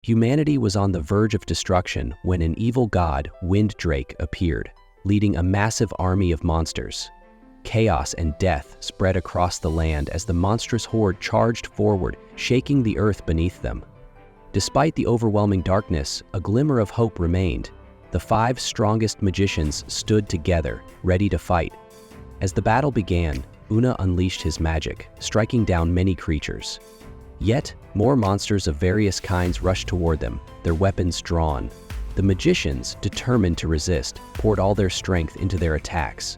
Humanity was on the verge of destruction when an evil god, Winddrake, appeared, leading a massive army of monsters. Chaos and death spread across the land as the monstrous horde charged forward, shaking the earth beneath them. Despite the overwhelming darkness, a glimmer of hope remained. The 5 strongest magicians stood together, ready to fight. As the battle began, Una unleashed his magic, striking down many creatures. Yet, more monsters of various kinds rushed toward them, their weapons drawn. The magicians, determined to resist, poured all their strength into their attacks.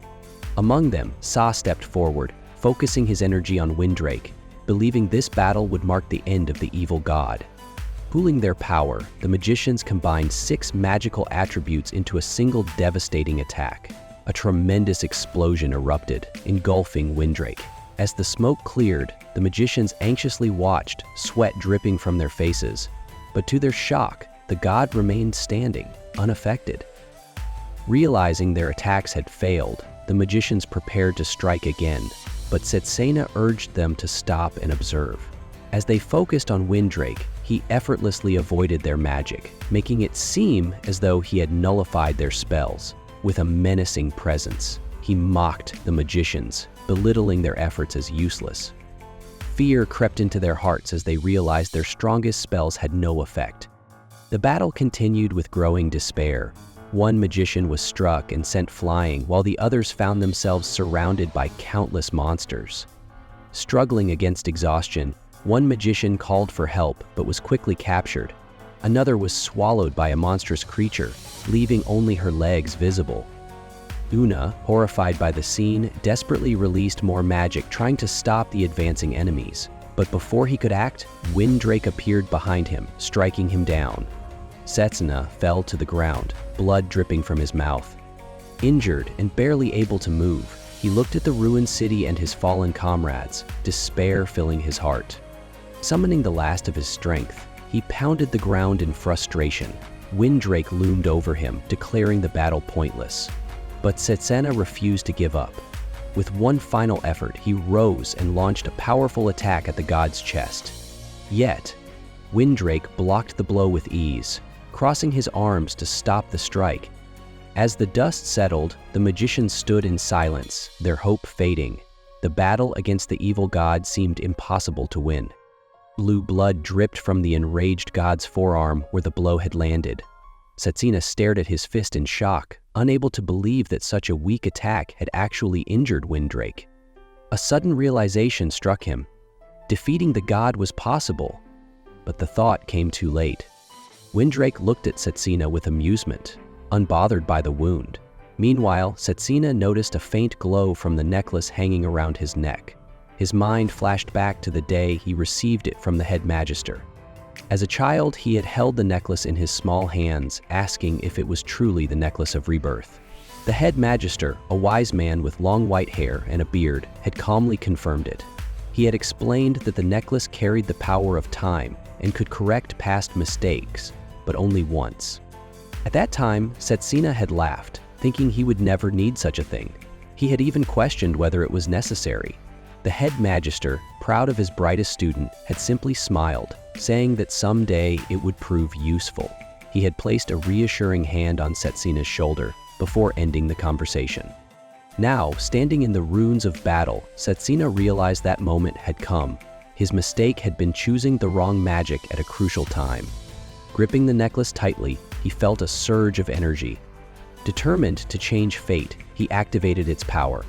Among them, Sa stepped forward, focusing his energy on Winddrake, believing this battle would mark the end of the evil god. Pooling their power, the magicians combined 6 magical attributes into a single devastating attack. A tremendous explosion erupted, engulfing Winddrake. As the smoke cleared, the magicians anxiously watched, sweat dripping from their faces. But to their shock, the god remained standing, unaffected. Realizing their attacks had failed, the magicians prepared to strike again, but Setsena urged them to stop and observe. As they focused on Winddrake, he effortlessly avoided their magic, making it seem as though he had nullified their spells. With a menacing presence, he mocked the magicians, belittling their efforts as useless. Fear crept into their hearts as they realized their strongest spells had no effect. The battle continued with growing despair. One magician was struck and sent flying, while the others found themselves surrounded by countless monsters. Struggling against exhaustion, one magician called for help but was quickly captured. Another was swallowed by a monstrous creature, leaving only her legs visible. Una, horrified by the scene, desperately released more magic, trying to stop the advancing enemies. But before he could act, Winddrake appeared behind him, striking him down. Setsena fell to the ground, blood dripping from his mouth. Injured and barely able to move, he looked at the ruined city and his fallen comrades, despair filling his heart. Summoning the last of his strength, he pounded the ground in frustration. Winddrake loomed over him, declaring the battle pointless. But Setsena refused to give up. With one final effort, he rose and launched a powerful attack at the god's chest. Yet, Winddrake blocked the blow with ease, crossing his arms to stop the strike. As the dust settled, the magicians stood in silence, their hope fading. The battle against the evil god seemed impossible to win. Blue blood dripped from the enraged god's forearm where the blow had landed. Setsena stared at his fist in shock, unable to believe that such a weak attack had actually injured Winddrake. A sudden realization struck him. Defeating the god was possible, but the thought came too late. Winddrake looked at Setsena with amusement, unbothered by the wound. Meanwhile, Setsena noticed a faint glow from the necklace hanging around his neck. His mind flashed back to the day he received it from the head magister. As a child, he had held the necklace in his small hands, asking if it was truly the necklace of rebirth. The head magister, a wise man with long white hair and a beard, had calmly confirmed it. He had explained that the necklace carried the power of time and could correct past mistakes, but only once. At that time, Setsena had laughed, thinking he would never need such a thing. He had even questioned whether it was necessary. The head magister, proud of his brightest student, had simply smiled, saying that someday it would prove useful. He had placed a reassuring hand on Setsena's shoulder before ending the conversation. Now, standing in the ruins of battle, Setsena realized that moment had come. His mistake had been choosing the wrong magic at a crucial time. Gripping the necklace tightly, he felt a surge of energy. Determined to change fate, he activated its power.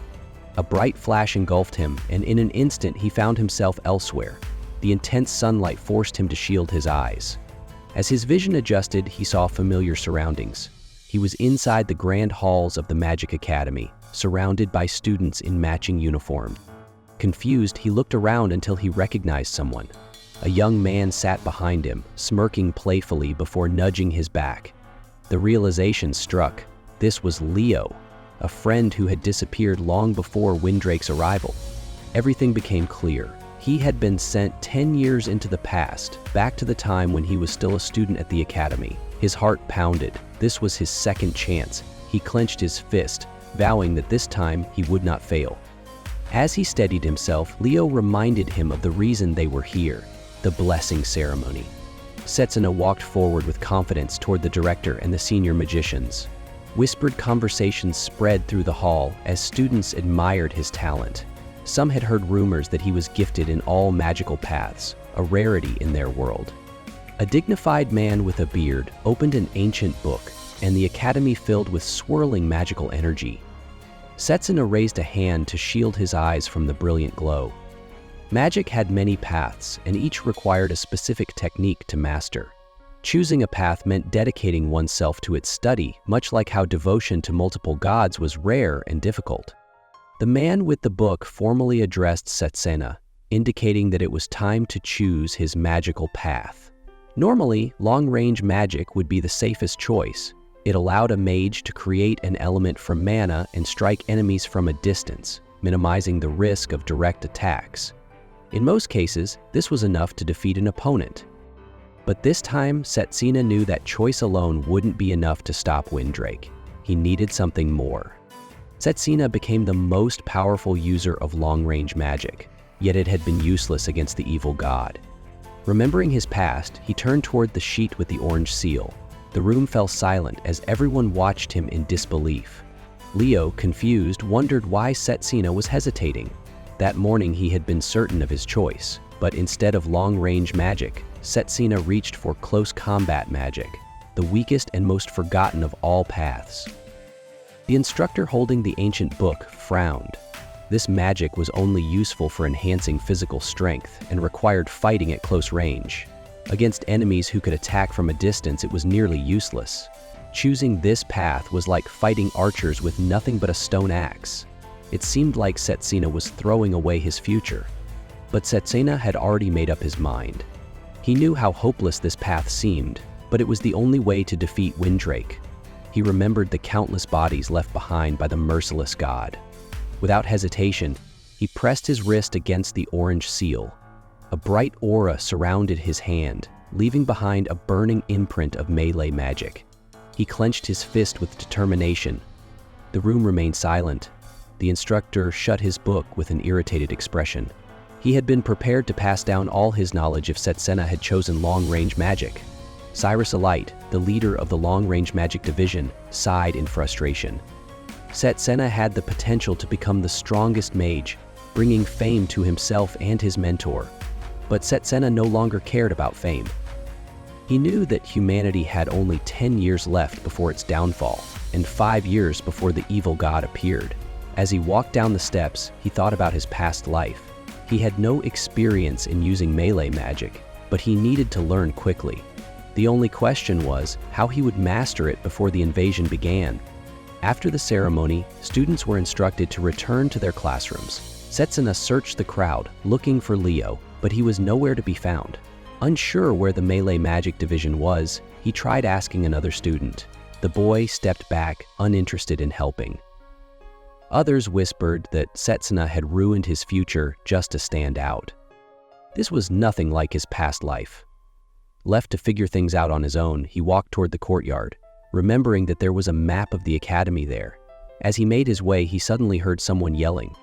A bright flash engulfed him, and in an instant he found himself elsewhere. The intense sunlight forced him to shield his eyes. As his vision adjusted, he saw familiar surroundings. He was inside the grand halls of the Magic Academy, surrounded by students in matching uniforms. Confused, he looked around until he recognized someone. A young man sat behind him, smirking playfully before nudging his back. The realization struck. This was Leo, a friend who had disappeared long before Winddrake's arrival. Everything became clear. He had been sent 10 years into the past, back to the time when he was still a student at the academy. His heart pounded. This was his second chance. He clenched his fist, vowing that this time he would not fail. As he steadied himself, Leo reminded him of the reason they were here, the blessing ceremony. Setsuna walked forward with confidence toward the director and the senior magicians. Whispered conversations spread through the hall as students admired his talent. Some had heard rumors that he was gifted in all magical paths, a rarity in their world. A dignified man with a beard opened an ancient book, and the academy filled with swirling magical energy. Setsuna raised a hand to shield his eyes from the brilliant glow. Magic had many paths, and each required a specific technique to master. Choosing a path meant dedicating oneself to its study, much like how devotion to multiple gods was rare and difficult. The man with the book formally addressed Setsuna, indicating that it was time to choose his magical path. Normally, long-range magic would be the safest choice. It allowed a mage to create an element from mana and strike enemies from a distance, minimizing the risk of direct attacks. In most cases, this was enough to defeat an opponent. But this time, Setsuna knew that choice alone wouldn't be enough to stop Windrake. He needed something more. Setsuna became the most powerful user of long-range magic, yet it had been useless against the evil god. Remembering his past, he turned toward the sheet with the orange seal. The room fell silent as everyone watched him in disbelief. Leo, confused, wondered why Setsuna was hesitating. That morning he had been certain of his choice, but instead of long-range magic, Setsuna reached for close combat magic, the weakest and most forgotten of all paths. The instructor holding the ancient book frowned. This magic was only useful for enhancing physical strength and required fighting at close range. Against enemies who could attack from a distance, it was nearly useless. Choosing this path was like fighting archers with nothing but a stone axe. It seemed like Setsuna was throwing away his future. But Setsuna had already made up his mind. He knew how hopeless this path seemed, but it was the only way to defeat Windrake. He remembered the countless bodies left behind by the merciless god. Without hesitation, he pressed his wrist against the orange seal. A bright aura surrounded his hand, leaving behind a burning imprint of melee magic. He clenched his fist with determination. The room remained silent. The instructor shut his book with an irritated expression. He had been prepared to pass down all his knowledge if Setsuna had chosen long-range magic. Cyrus Elite, the leader of the long-range magic division, sighed in frustration. Setsuna had the potential to become the strongest mage, bringing fame to himself and his mentor. But Setsuna no longer cared about fame. He knew that humanity had only 10 years left before its downfall, and 5 years before the evil god appeared. As he walked down the steps, he thought about his past life. He had no experience in using melee magic, but he needed to learn quickly. The only question was how he would master it before the invasion began. After the ceremony, students were instructed to return to their classrooms. Setsuna searched the crowd, looking for Leo, but he was nowhere to be found. Unsure where the melee magic division was, he tried asking another student. The boy stepped back, uninterested in helping. Others whispered that Setsuna had ruined his future just to stand out. This was nothing like his past life. Left to figure things out on his own, he walked toward the courtyard, remembering that there was a map of the academy there. As he made his way, he suddenly heard someone yelling.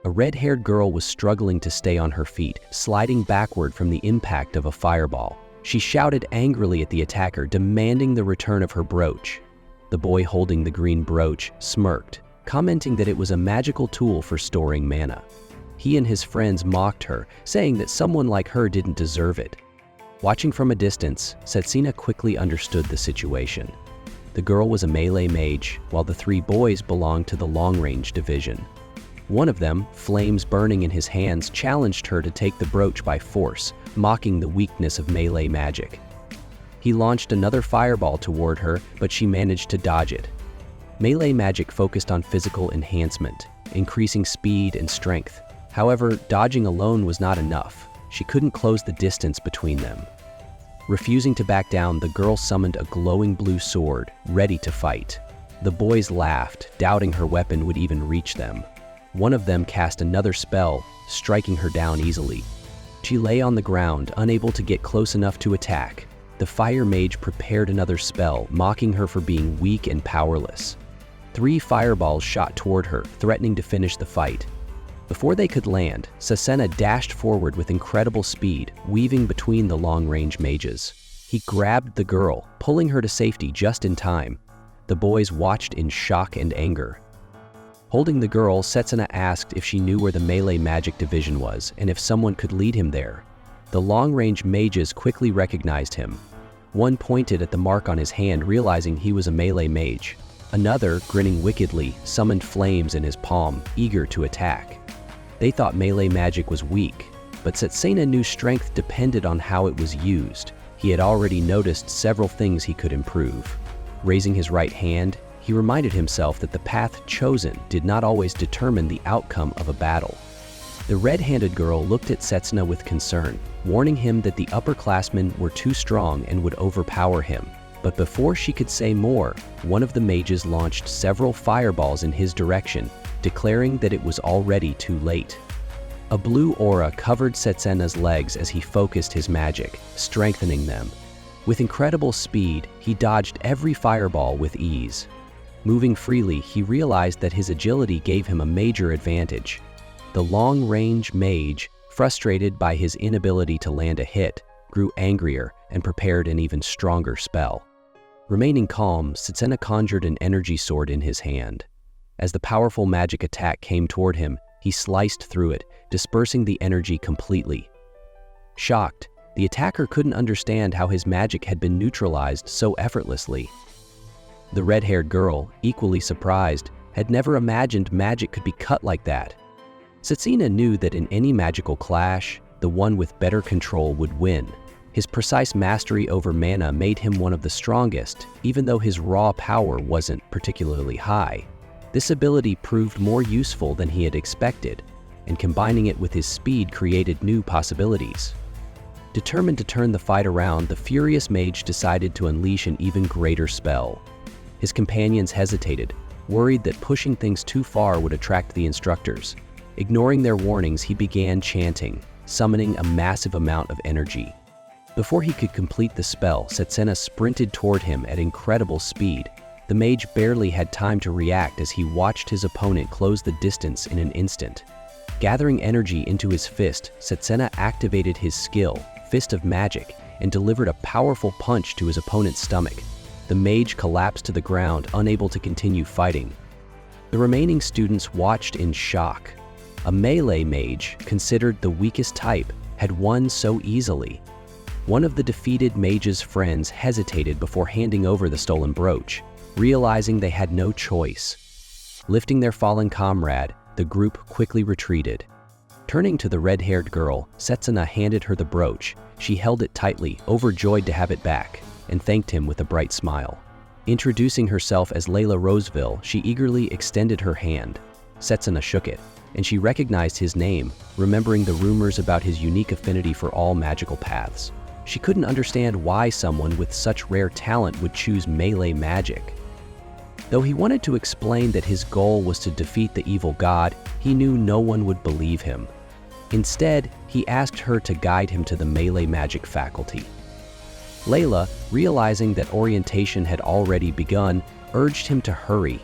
A red-haired girl was struggling to stay on her feet, sliding backward from the impact of a fireball. She shouted angrily at the attacker, demanding the return of her brooch. The boy holding the green brooch smirked, commenting that it was a magical tool for storing mana. He and his friends mocked her, saying that someone like her didn't deserve it. Watching from a distance, Setsuna quickly understood the situation. The girl was a melee mage, while the 3 boys belonged to the long-range division. One of them, flames burning in his hands, challenged her to take the brooch by force, mocking the weakness of melee magic. He launched another fireball toward her, but she managed to dodge it. Melee magic focused on physical enhancement, increasing speed and strength. However, dodging alone was not enough. She couldn't close the distance between them. Refusing to back down, the girl summoned a glowing blue sword, ready to fight. The boys laughed, doubting her weapon would even reach them. One of them cast another spell, striking her down easily. She lay on the ground, unable to get close enough to attack. The fire mage prepared another spell, mocking her for being weak and powerless. 3 fireballs shot toward her, threatening to finish the fight. Before they could land, Setsuna dashed forward with incredible speed, weaving between the long-range mages. He grabbed the girl, pulling her to safety just in time. The boys watched in shock and anger. Holding the girl, Setsuna asked if she knew where the melee magic division was and if someone could lead him there. The long-range mages quickly recognized him. One pointed at the mark on his hand, realizing he was a melee mage. Another, grinning wickedly, summoned flames in his palm, eager to attack. They thought melee magic was weak, but Setsuna knew strength depended on how it was used. He had already noticed several things he could improve. Raising his right hand, he reminded himself that the path chosen did not always determine the outcome of a battle. The red-handed girl looked at Setsuna with concern, warning him that the upperclassmen were too strong and would overpower him. But before she could say more, one of the mages launched several fireballs in his direction, declaring that it was already too late. A blue aura covered Setsuna's legs as he focused his magic, strengthening them. With incredible speed, he dodged every fireball with ease. Moving freely, he realized that his agility gave him a major advantage. The long-range mage, frustrated by his inability to land a hit, grew angrier and prepared an even stronger spell. Remaining calm, Setsuna conjured an energy sword in his hand. As the powerful magic attack came toward him, he sliced through it, dispersing the energy completely. Shocked, the attacker couldn't understand how his magic had been neutralized so effortlessly. The red-haired girl, equally surprised, had never imagined magic could be cut like that. Setsuna knew that in any magical clash, the one with better control would win. His precise mastery over mana made him one of the strongest, even though his raw power wasn't particularly high. This ability proved more useful than he had expected, and combining it with his speed created new possibilities. Determined to turn the fight around, the furious mage decided to unleash an even greater spell. His companions hesitated, worried that pushing things too far would attract the instructors. Ignoring their warnings, he began chanting, summoning a massive amount of energy. Before he could complete the spell, Setsuna sprinted toward him at incredible speed. The mage barely had time to react as he watched his opponent close the distance in an instant. Gathering energy into his fist, Setsuna activated his skill, Fist of Magic, and delivered a powerful punch to his opponent's stomach. The mage collapsed to the ground, unable to continue fighting. The remaining students watched in shock. A melee mage, considered the weakest type, had won so easily. One of the defeated mage's friends hesitated before handing over the stolen brooch, realizing they had no choice. Lifting their fallen comrade, the group quickly retreated. Turning to the red-haired girl, Setsuna handed her the brooch. She held it tightly, overjoyed to have it back, and thanked him with a bright smile. Introducing herself as Layla Roseville, she eagerly extended her hand. Setsuna shook it, and she recognized his name, remembering the rumors about his unique affinity for all magical paths. She couldn't understand why someone with such rare talent would choose melee magic. Though he wanted to explain that his goal was to defeat the evil god, he knew no one would believe him. Instead, he asked her to guide him to the melee magic faculty. Layla, realizing that orientation had already begun, urged him to hurry.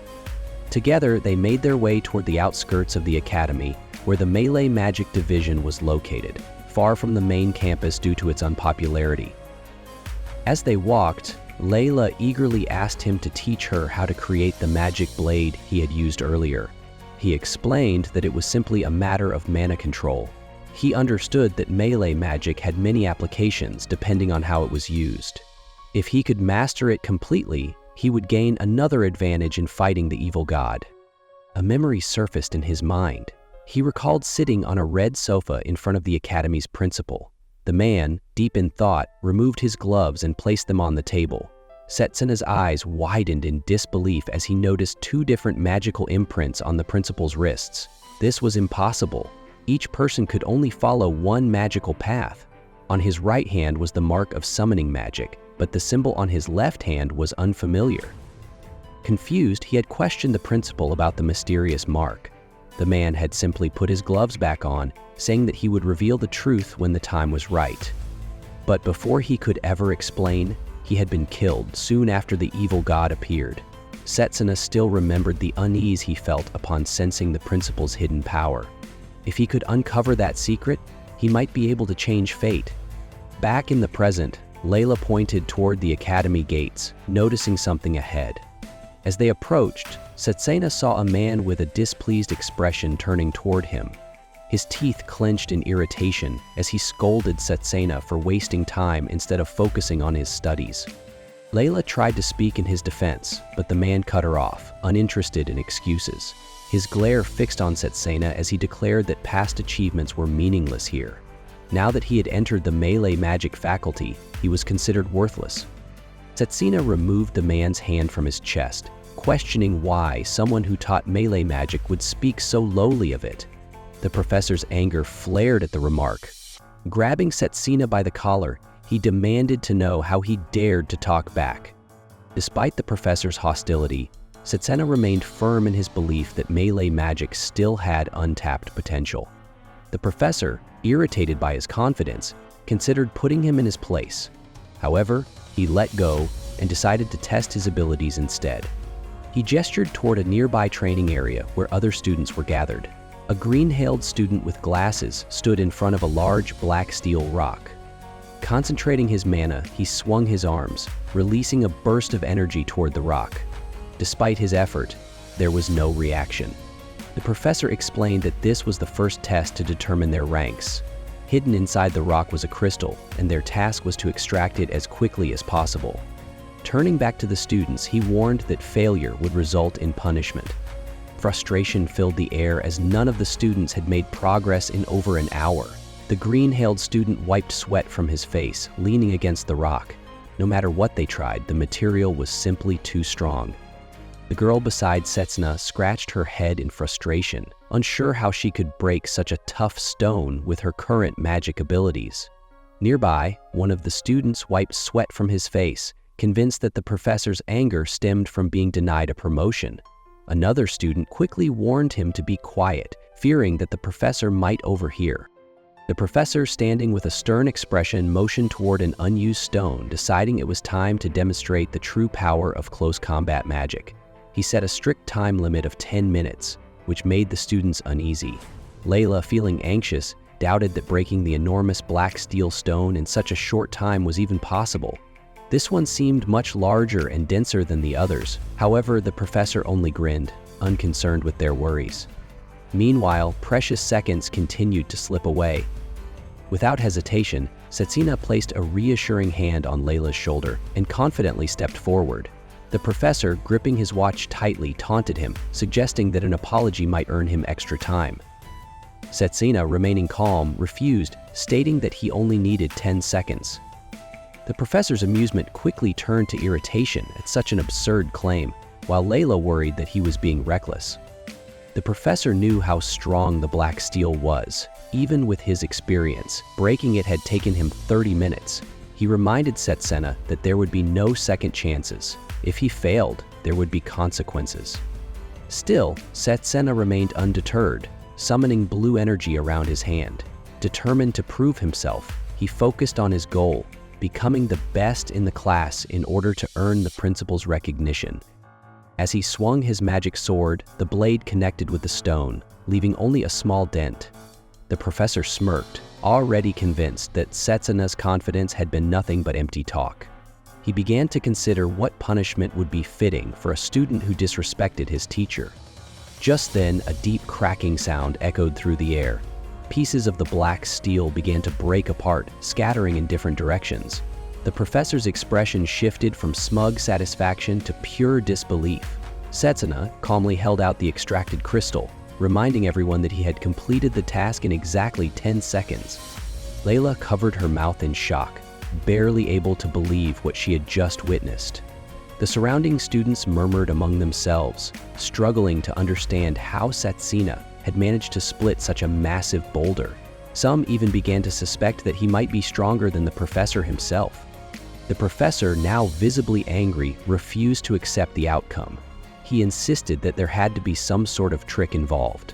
Together, they made their way toward the outskirts of the academy, where the melee magic division was located, far from the main campus due to its unpopularity. As they walked, Layla eagerly asked him to teach her how to create the magic blade he had used earlier. He explained that it was simply a matter of mana control. He understood that melee magic had many applications depending on how it was used. If he could master it completely, he would gain another advantage in fighting the evil god. A memory surfaced in his mind. He recalled sitting on a red sofa in front of the academy's principal. The man, deep in thought, removed his gloves and placed them on the table. Setsuna's eyes widened in disbelief as he noticed two different magical imprints on the principal's wrists. This was impossible. Each person could only follow one magical path. On his right hand was the mark of summoning magic, but the symbol on his left hand was unfamiliar. Confused, he had questioned the principal about the mysterious mark. The man had simply put his gloves back on, saying that he would reveal the truth when the time was right. But before he could ever explain, he had been killed soon after the evil god appeared. Setsuna still remembered the unease he felt upon sensing the principal's hidden power. If he could uncover that secret, he might be able to change fate. Back in the present, Layla pointed toward the academy gates, noticing something ahead. As they approached, Setsena saw a man with a displeased expression turning toward him. His teeth clenched in irritation as he scolded Setsena for wasting time instead of focusing on his studies. Layla tried to speak in his defense, but the man cut her off, uninterested in excuses. His glare fixed on Setsena as he declared that past achievements were meaningless here. Now that he had entered the melee magic faculty, he was considered worthless. Setsena removed the man's hand from his chest, questioning why someone who taught melee magic would speak so lowly of it. The professor's anger flared at the remark. Grabbing Setsena by the collar, he demanded to know how he dared to talk back. Despite the professor's hostility, Setsena remained firm in his belief that melee magic still had untapped potential. The professor, irritated by his confidence, considered putting him in his place. However, he let go and decided to test his abilities instead. He gestured toward a nearby training area where other students were gathered. A green-hailed student with glasses stood in front of a large black steel rock. Concentrating his mana, he swung his arms, releasing a burst of energy toward the rock. Despite his effort, there was no reaction. The professor explained that this was the first test to determine their ranks. Hidden inside the rock was a crystal, and their task was to extract it as quickly as possible. Turning back to the students, he warned that failure would result in punishment. Frustration filled the air as none of the students had made progress in over an hour. The green-hailed student wiped sweat from his face, leaning against the rock. No matter what they tried, the material was simply too strong. The girl beside Setsena scratched her head in frustration, unsure how she could break such a tough stone with her current magic abilities. Nearby, one of the students wiped sweat from his face, convinced that the professor's anger stemmed from being denied a promotion. Another student quickly warned him to be quiet, fearing that the professor might overhear. The professor, standing with a stern expression, motioned toward an unused stone, deciding it was time to demonstrate the true power of close combat magic. He set a strict time limit of 10 minutes, which made the students uneasy. Layla, feeling anxious, doubted that breaking the enormous black steel stone in such a short time was even possible. This one seemed much larger and denser than the others. However, the professor only grinned, unconcerned with their worries. Meanwhile, precious seconds continued to slip away. Without hesitation, Setsena placed a reassuring hand on Layla's shoulder and confidently stepped forward. The professor, gripping his watch tightly, taunted him, suggesting that an apology might earn him extra time. Setsena, remaining calm, refused, stating that he only needed 10 seconds. The professor's amusement quickly turned to irritation at such an absurd claim, while Layla worried that he was being reckless. The professor knew how strong the black steel was. Even with his experience, breaking it had taken him 30 minutes. He reminded Setsena that there would be no second chances. If he failed, there would be consequences. Still, Setsena remained undeterred, summoning blue energy around his hand. Determined to prove himself, he focused on his goal, becoming the best in the class in order to earn the principal's recognition. As he swung his magic sword, the blade connected with the stone, leaving only a small dent. The professor smirked, already convinced that Setsena's confidence had been nothing but empty talk. He began to consider what punishment would be fitting for a student who disrespected his teacher. Just then, a deep cracking sound echoed through the air. Pieces of the black steel began to break apart, scattering in different directions. The professor's expression shifted from smug satisfaction to pure disbelief. Setsena calmly held out the extracted crystal, reminding everyone that he had completed the task in exactly 10 seconds. Layla covered her mouth in shock, barely able to believe what she had just witnessed. The surrounding students murmured among themselves, struggling to understand how Setsena had managed to split such a massive boulder. Some even began to suspect that he might be stronger than the professor himself. The professor, now visibly angry, refused to accept the outcome. He insisted that there had to be some sort of trick involved.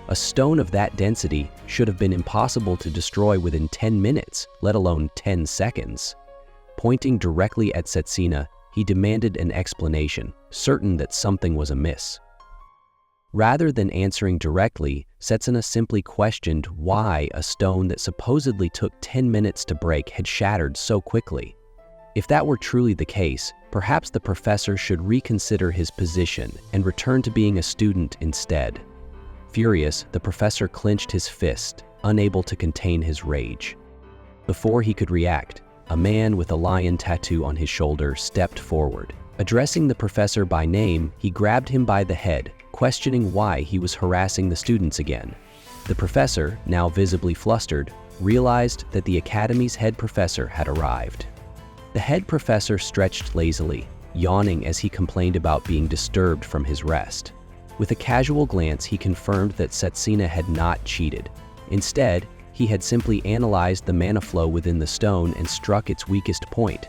A stone of that density should have been impossible to destroy within 10 minutes, let alone 10 seconds. Pointing directly at Setsena, he demanded an explanation, certain that something was amiss. Rather than answering directly, Setsena simply questioned why a stone that supposedly took 10 minutes to break had shattered so quickly. If that were truly the case, perhaps the professor should reconsider his position and return to being a student instead. Furious, the professor clenched his fist, unable to contain his rage. Before he could react, a man with a lion tattoo on his shoulder stepped forward. Addressing the professor by name, he grabbed him by the head, questioning why he was harassing the students again. The professor, now visibly flustered, realized that the academy's head professor had arrived. The head professor stretched lazily, yawning as he complained about being disturbed from his rest. With a casual glance, he confirmed that Setsuna had not cheated. Instead, he had simply analyzed the mana flow within the stone and struck its weakest point.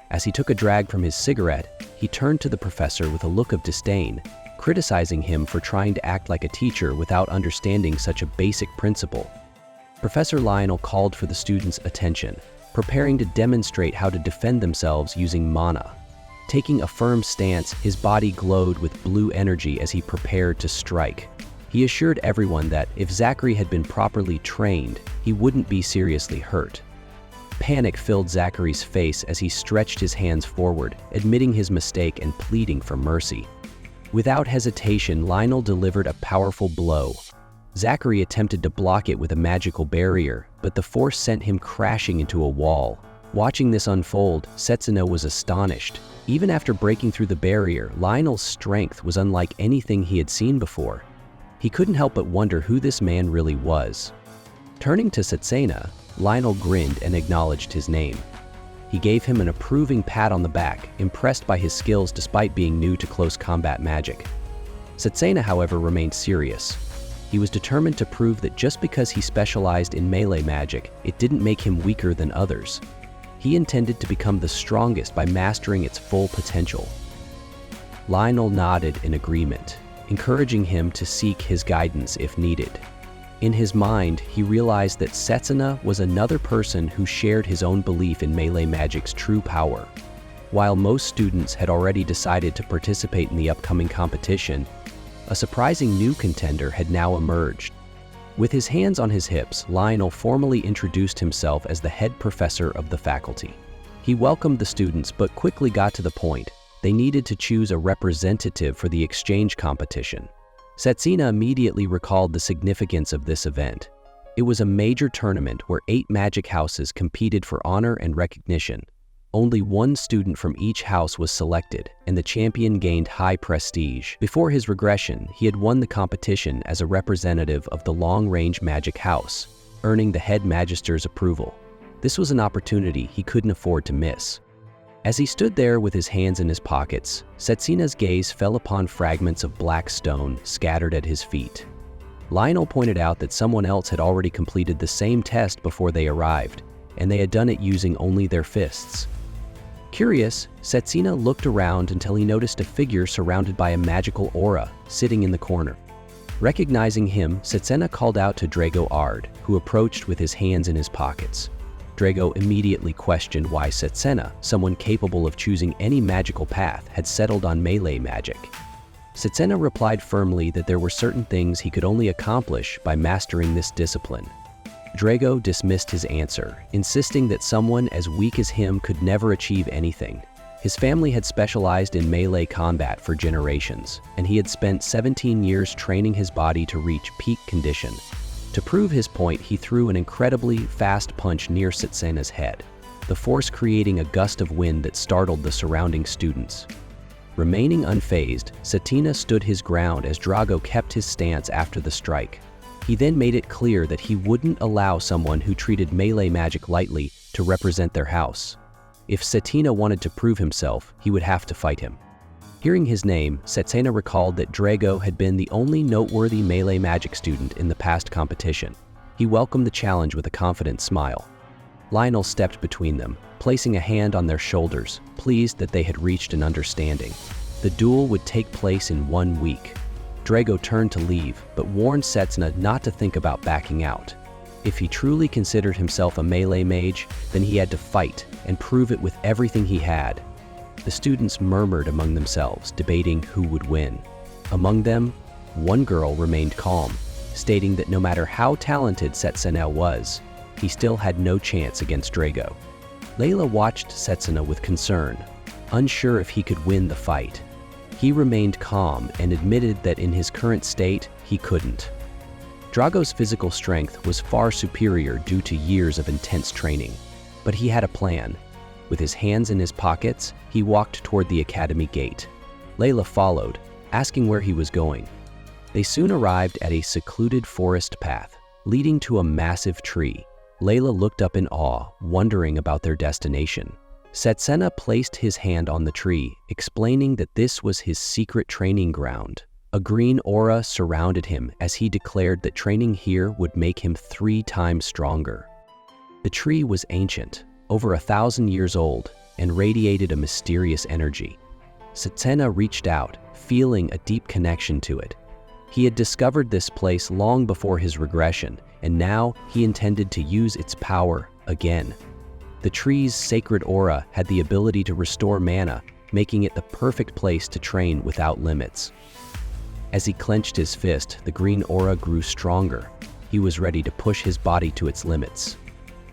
As he took a drag from his cigarette, he turned to the professor with a look of disdain, criticizing him for trying to act like a teacher without understanding such a basic principle. Professor Lionel called for the students' attention, preparing to demonstrate how to defend themselves using mana. Taking a firm stance, his body glowed with blue energy as he prepared to strike. He assured everyone that if Zachary had been properly trained, he wouldn't be seriously hurt. Panic filled Zachary's face as he stretched his hands forward, admitting his mistake and pleading for mercy. Without hesitation, Lionel delivered a powerful blow. Zachary attempted to block it with a magical barrier, but the force sent him crashing into a wall. Watching this unfold, Setsuna was astonished. Even after breaking through the barrier, Lionel's strength was unlike anything he had seen before. He couldn't help but wonder who this man really was. Turning to Setsuna, Lionel grinned and acknowledged his name. He gave him an approving pat on the back, impressed by his skills despite being new to close combat magic. Setsuna, however, remained serious. He was determined to prove that just because he specialized in melee magic, it didn't make him weaker than others. He intended to become the strongest by mastering its full potential. Lionel nodded in agreement, encouraging him to seek his guidance if needed. In his mind, he realized that Setsuna was another person who shared his own belief in melee magic's true power. While most students had already decided to participate in the upcoming competition, a surprising new contender had now emerged. With his hands on his hips, Lionel formally introduced himself as the head professor of the faculty. He welcomed the students but quickly got to the point. They needed to choose a representative for the exchange competition. Setsuna immediately recalled the significance of this event. It was a major tournament where 8 magic houses competed for honor and recognition. Only one student from each house was selected, and the champion gained high prestige. Before his regression, he had won the competition as a representative of the long-range magic house, earning the head magister's approval. This was an opportunity he couldn't afford to miss. As he stood there with his hands in his pockets, Setsuna's gaze fell upon fragments of black stone scattered at his feet. Lionel pointed out that someone else had already completed the same test before they arrived, and they had done it using only their fists. Curious, Setsuna looked around until he noticed a figure surrounded by a magical aura sitting in the corner. Recognizing him, Setsuna called out to Drago Ard, who approached with his hands in his pockets. Drago immediately questioned why Setsuna, someone capable of choosing any magical path, had settled on melee magic. Setsuna replied firmly that there were certain things he could only accomplish by mastering this discipline. Drago dismissed his answer, insisting that someone as weak as him could never achieve anything. His family had specialized in melee combat for generations, and he had spent 17 years training his body to reach peak condition. To prove his point, he threw an incredibly fast punch near Setsuna's head, the force creating a gust of wind that startled the surrounding students. Remaining unfazed, Setsuna stood his ground as Drago kept his stance after the strike. He then made it clear that he wouldn't allow someone who treated melee magic lightly to represent their house. If Setsuna wanted to prove himself, he would have to fight him. Hearing his name, Setsuna recalled that Drago had been the only noteworthy melee magic student in the past competition. He welcomed the challenge with a confident smile. Lionel stepped between them, placing a hand on their shoulders, pleased that they had reached an understanding. The duel would take place in 1 week. Drago turned to leave, but warned Setsuna not to think about backing out. If he truly considered himself a melee mage, then he had to fight and prove it with everything he had. The students murmured among themselves, debating who would win. Among them, one girl remained calm, stating that no matter how talented Setsuna was, he still had no chance against Drago. Layla watched Setsuna with concern, unsure if he could win the fight. He remained calm and admitted that in his current state, he couldn't. Drago's physical strength was far superior due to years of intense training, but he had a plan. With his hands in his pockets, he walked toward the academy gate. Layla followed, asking where he was going. They soon arrived at a secluded forest path, leading to a massive tree. Layla looked up in awe, wondering about their destination. Setsuna placed his hand on the tree, explaining that this was his secret training ground. A green aura surrounded him as he declared that training here would make him 3 times stronger. The tree was ancient, over 1,000 years old, and radiated a mysterious energy. Setsuna reached out, feeling a deep connection to it. He had discovered this place long before his regression, and now he intended to use its power again. The tree's sacred aura had the ability to restore mana, making it the perfect place to train without limits. As he clenched his fist, the green aura grew stronger. He was ready to push his body to its limits.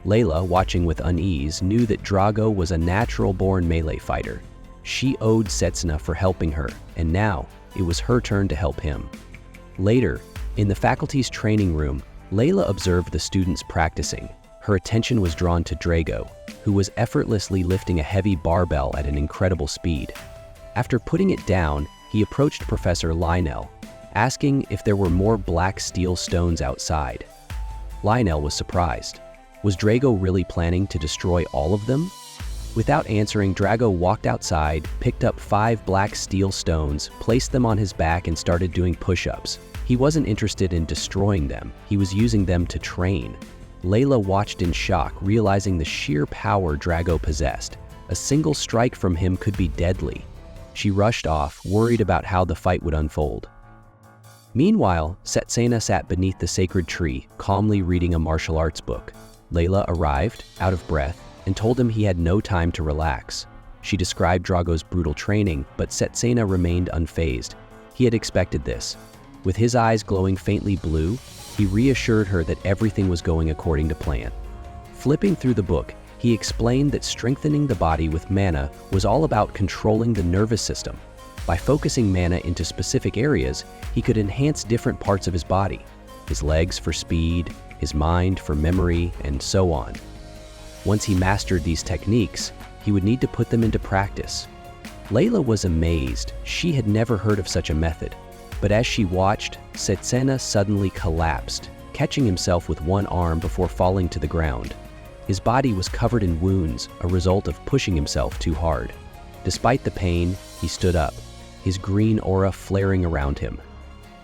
Layla, watching with unease, knew that Drago was a natural-born melee fighter. She owed Setsuna for helping her, and now it was her turn to help him. Later, in the faculty's training room, Layla observed the students practicing. Her attention was drawn to Drago, who was effortlessly lifting a heavy barbell at an incredible speed. After putting it down, he approached Professor Lionel, asking if there were more black steel stones outside. Lionel was surprised. Was Drago really planning to destroy all of them? Without answering, Drago walked outside, picked up 5 black steel stones, placed them on his back, and started doing push-ups. He wasn't interested in destroying them. He was using them to train. Layla watched in shock, realizing the sheer power Drago possessed. A single strike from him could be deadly. She rushed off, worried about how the fight would unfold. Meanwhile, Setsuna sat beneath the sacred tree, calmly reading a martial arts book. Layla arrived, out of breath, and told him he had no time to relax. She described Drago's brutal training, but Setsuna remained unfazed. He had expected this. With his eyes glowing faintly blue, he reassured her that everything was going according to plan. Flipping through the book, he explained that strengthening the body with mana was all about controlling the nervous system. By focusing mana into specific areas, he could enhance different parts of his body. His legs for speed, his mind for memory, and so on. Once he mastered these techniques, he would need to put them into practice. Layla was amazed. She had never heard of such a method. But as she watched, Setsuna suddenly collapsed, catching himself with one arm before falling to the ground. His body was covered in wounds, a result of pushing himself too hard. Despite the pain, he stood up, his green aura flaring around him.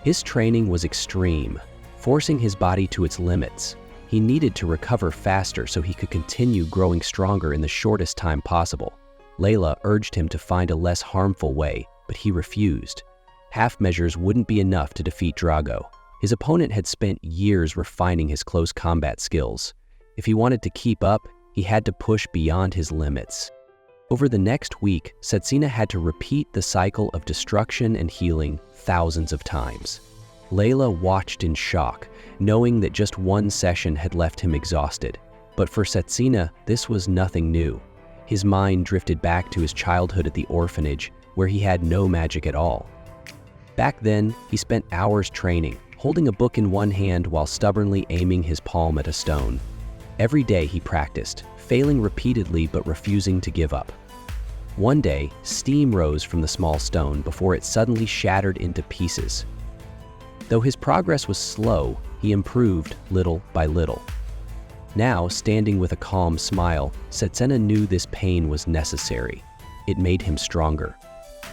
His training was extreme, forcing his body to its limits. He needed to recover faster so he could continue growing stronger in the shortest time possible. Layla urged him to find a less harmful way, but he refused. Half measures wouldn't be enough to defeat Drago. His opponent had spent years refining his close combat skills. If he wanted to keep up, he had to push beyond his limits. Over the next week, Setsuna had to repeat the cycle of destruction and healing thousands of times. Layla watched in shock, knowing that just one session had left him exhausted. But for Setsuna, this was nothing new. His mind drifted back to his childhood at the orphanage, where he had no magic at all. Back then, he spent hours training, holding a book in one hand while stubbornly aiming his palm at a stone. Every day he practiced, failing repeatedly but refusing to give up. One day, steam rose from the small stone before it suddenly shattered into pieces. Though his progress was slow, he improved little by little. Now, standing with a calm smile, Setsuna knew this pain was necessary. It made him stronger.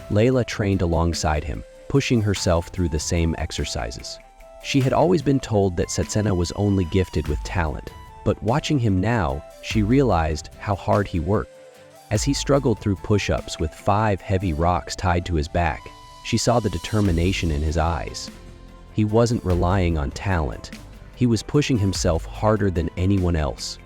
Layla trained alongside him, pushing herself through the same exercises. She had always been told that Setsuna was only gifted with talent, but watching him now, she realized how hard he worked. As he struggled through push-ups with 5 heavy rocks tied to his back, she saw the determination in his eyes. He wasn't relying on talent. He was pushing himself harder than anyone else.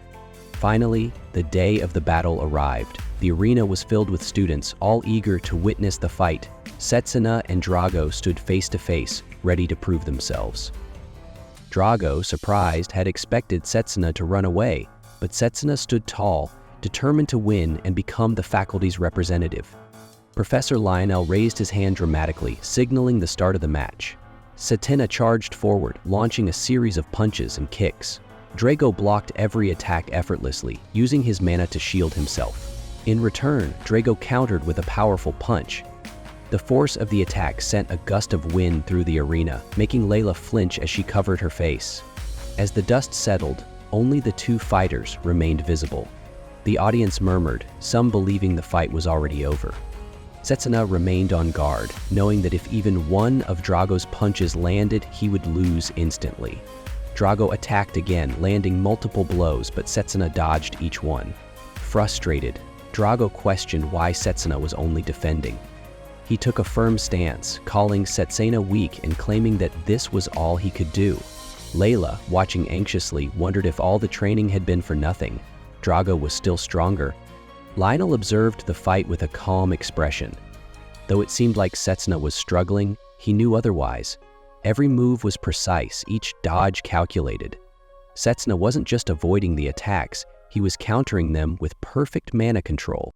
Finally, the day of the battle arrived. The arena was filled with students, all eager to witness the fight. Setsuna and Drago stood face to face, ready to prove themselves. Drago, surprised, had expected Setsuna to run away, but Setsuna stood tall, determined to win and become the faculty's representative. Professor Lionel raised his hand dramatically, signaling the start of the match. Setsena charged forward, launching a series of punches and kicks. Drago blocked every attack effortlessly, using his mana to shield himself. In return, Drago countered with a powerful punch. The force of the attack sent a gust of wind through the arena, making Layla flinch as she covered her face. As the dust settled, only the two fighters remained visible. The audience murmured, some believing the fight was already over. Setsena remained on guard, knowing that if even one of Drago's punches landed, he would lose instantly. Drago attacked again, landing multiple blows, but Setsena dodged each one. Frustrated, Drago questioned why Setsena was only defending. He took a firm stance, calling Setsena weak and claiming that this was all he could do. Layla, watching anxiously, wondered if all the training had been for nothing. Drago was still stronger. Lionel observed the fight with a calm expression. Though it seemed like Setsena was struggling, he knew otherwise. Every move was precise, each dodge calculated. Setsena wasn't just avoiding the attacks, he was countering them with perfect mana control.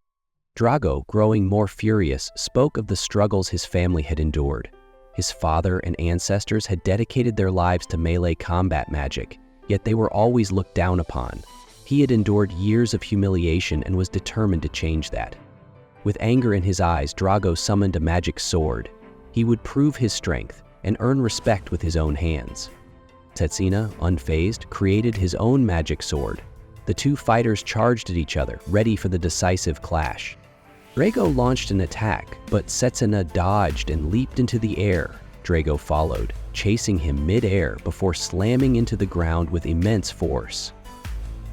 Drago, growing more furious, spoke of the struggles his family had endured. His father and ancestors had dedicated their lives to melee combat magic, yet they were always looked down upon. He had endured years of humiliation and was determined to change that. With anger in his eyes, Drago summoned a magic sword. He would prove his strength and earn respect with his own hands. Setsena, unfazed, created his own magic sword. The two fighters charged at each other, ready for the decisive clash. Drago launched an attack, but Setsena dodged and leaped into the air. Drago followed, chasing him mid-air before slamming into the ground with immense force.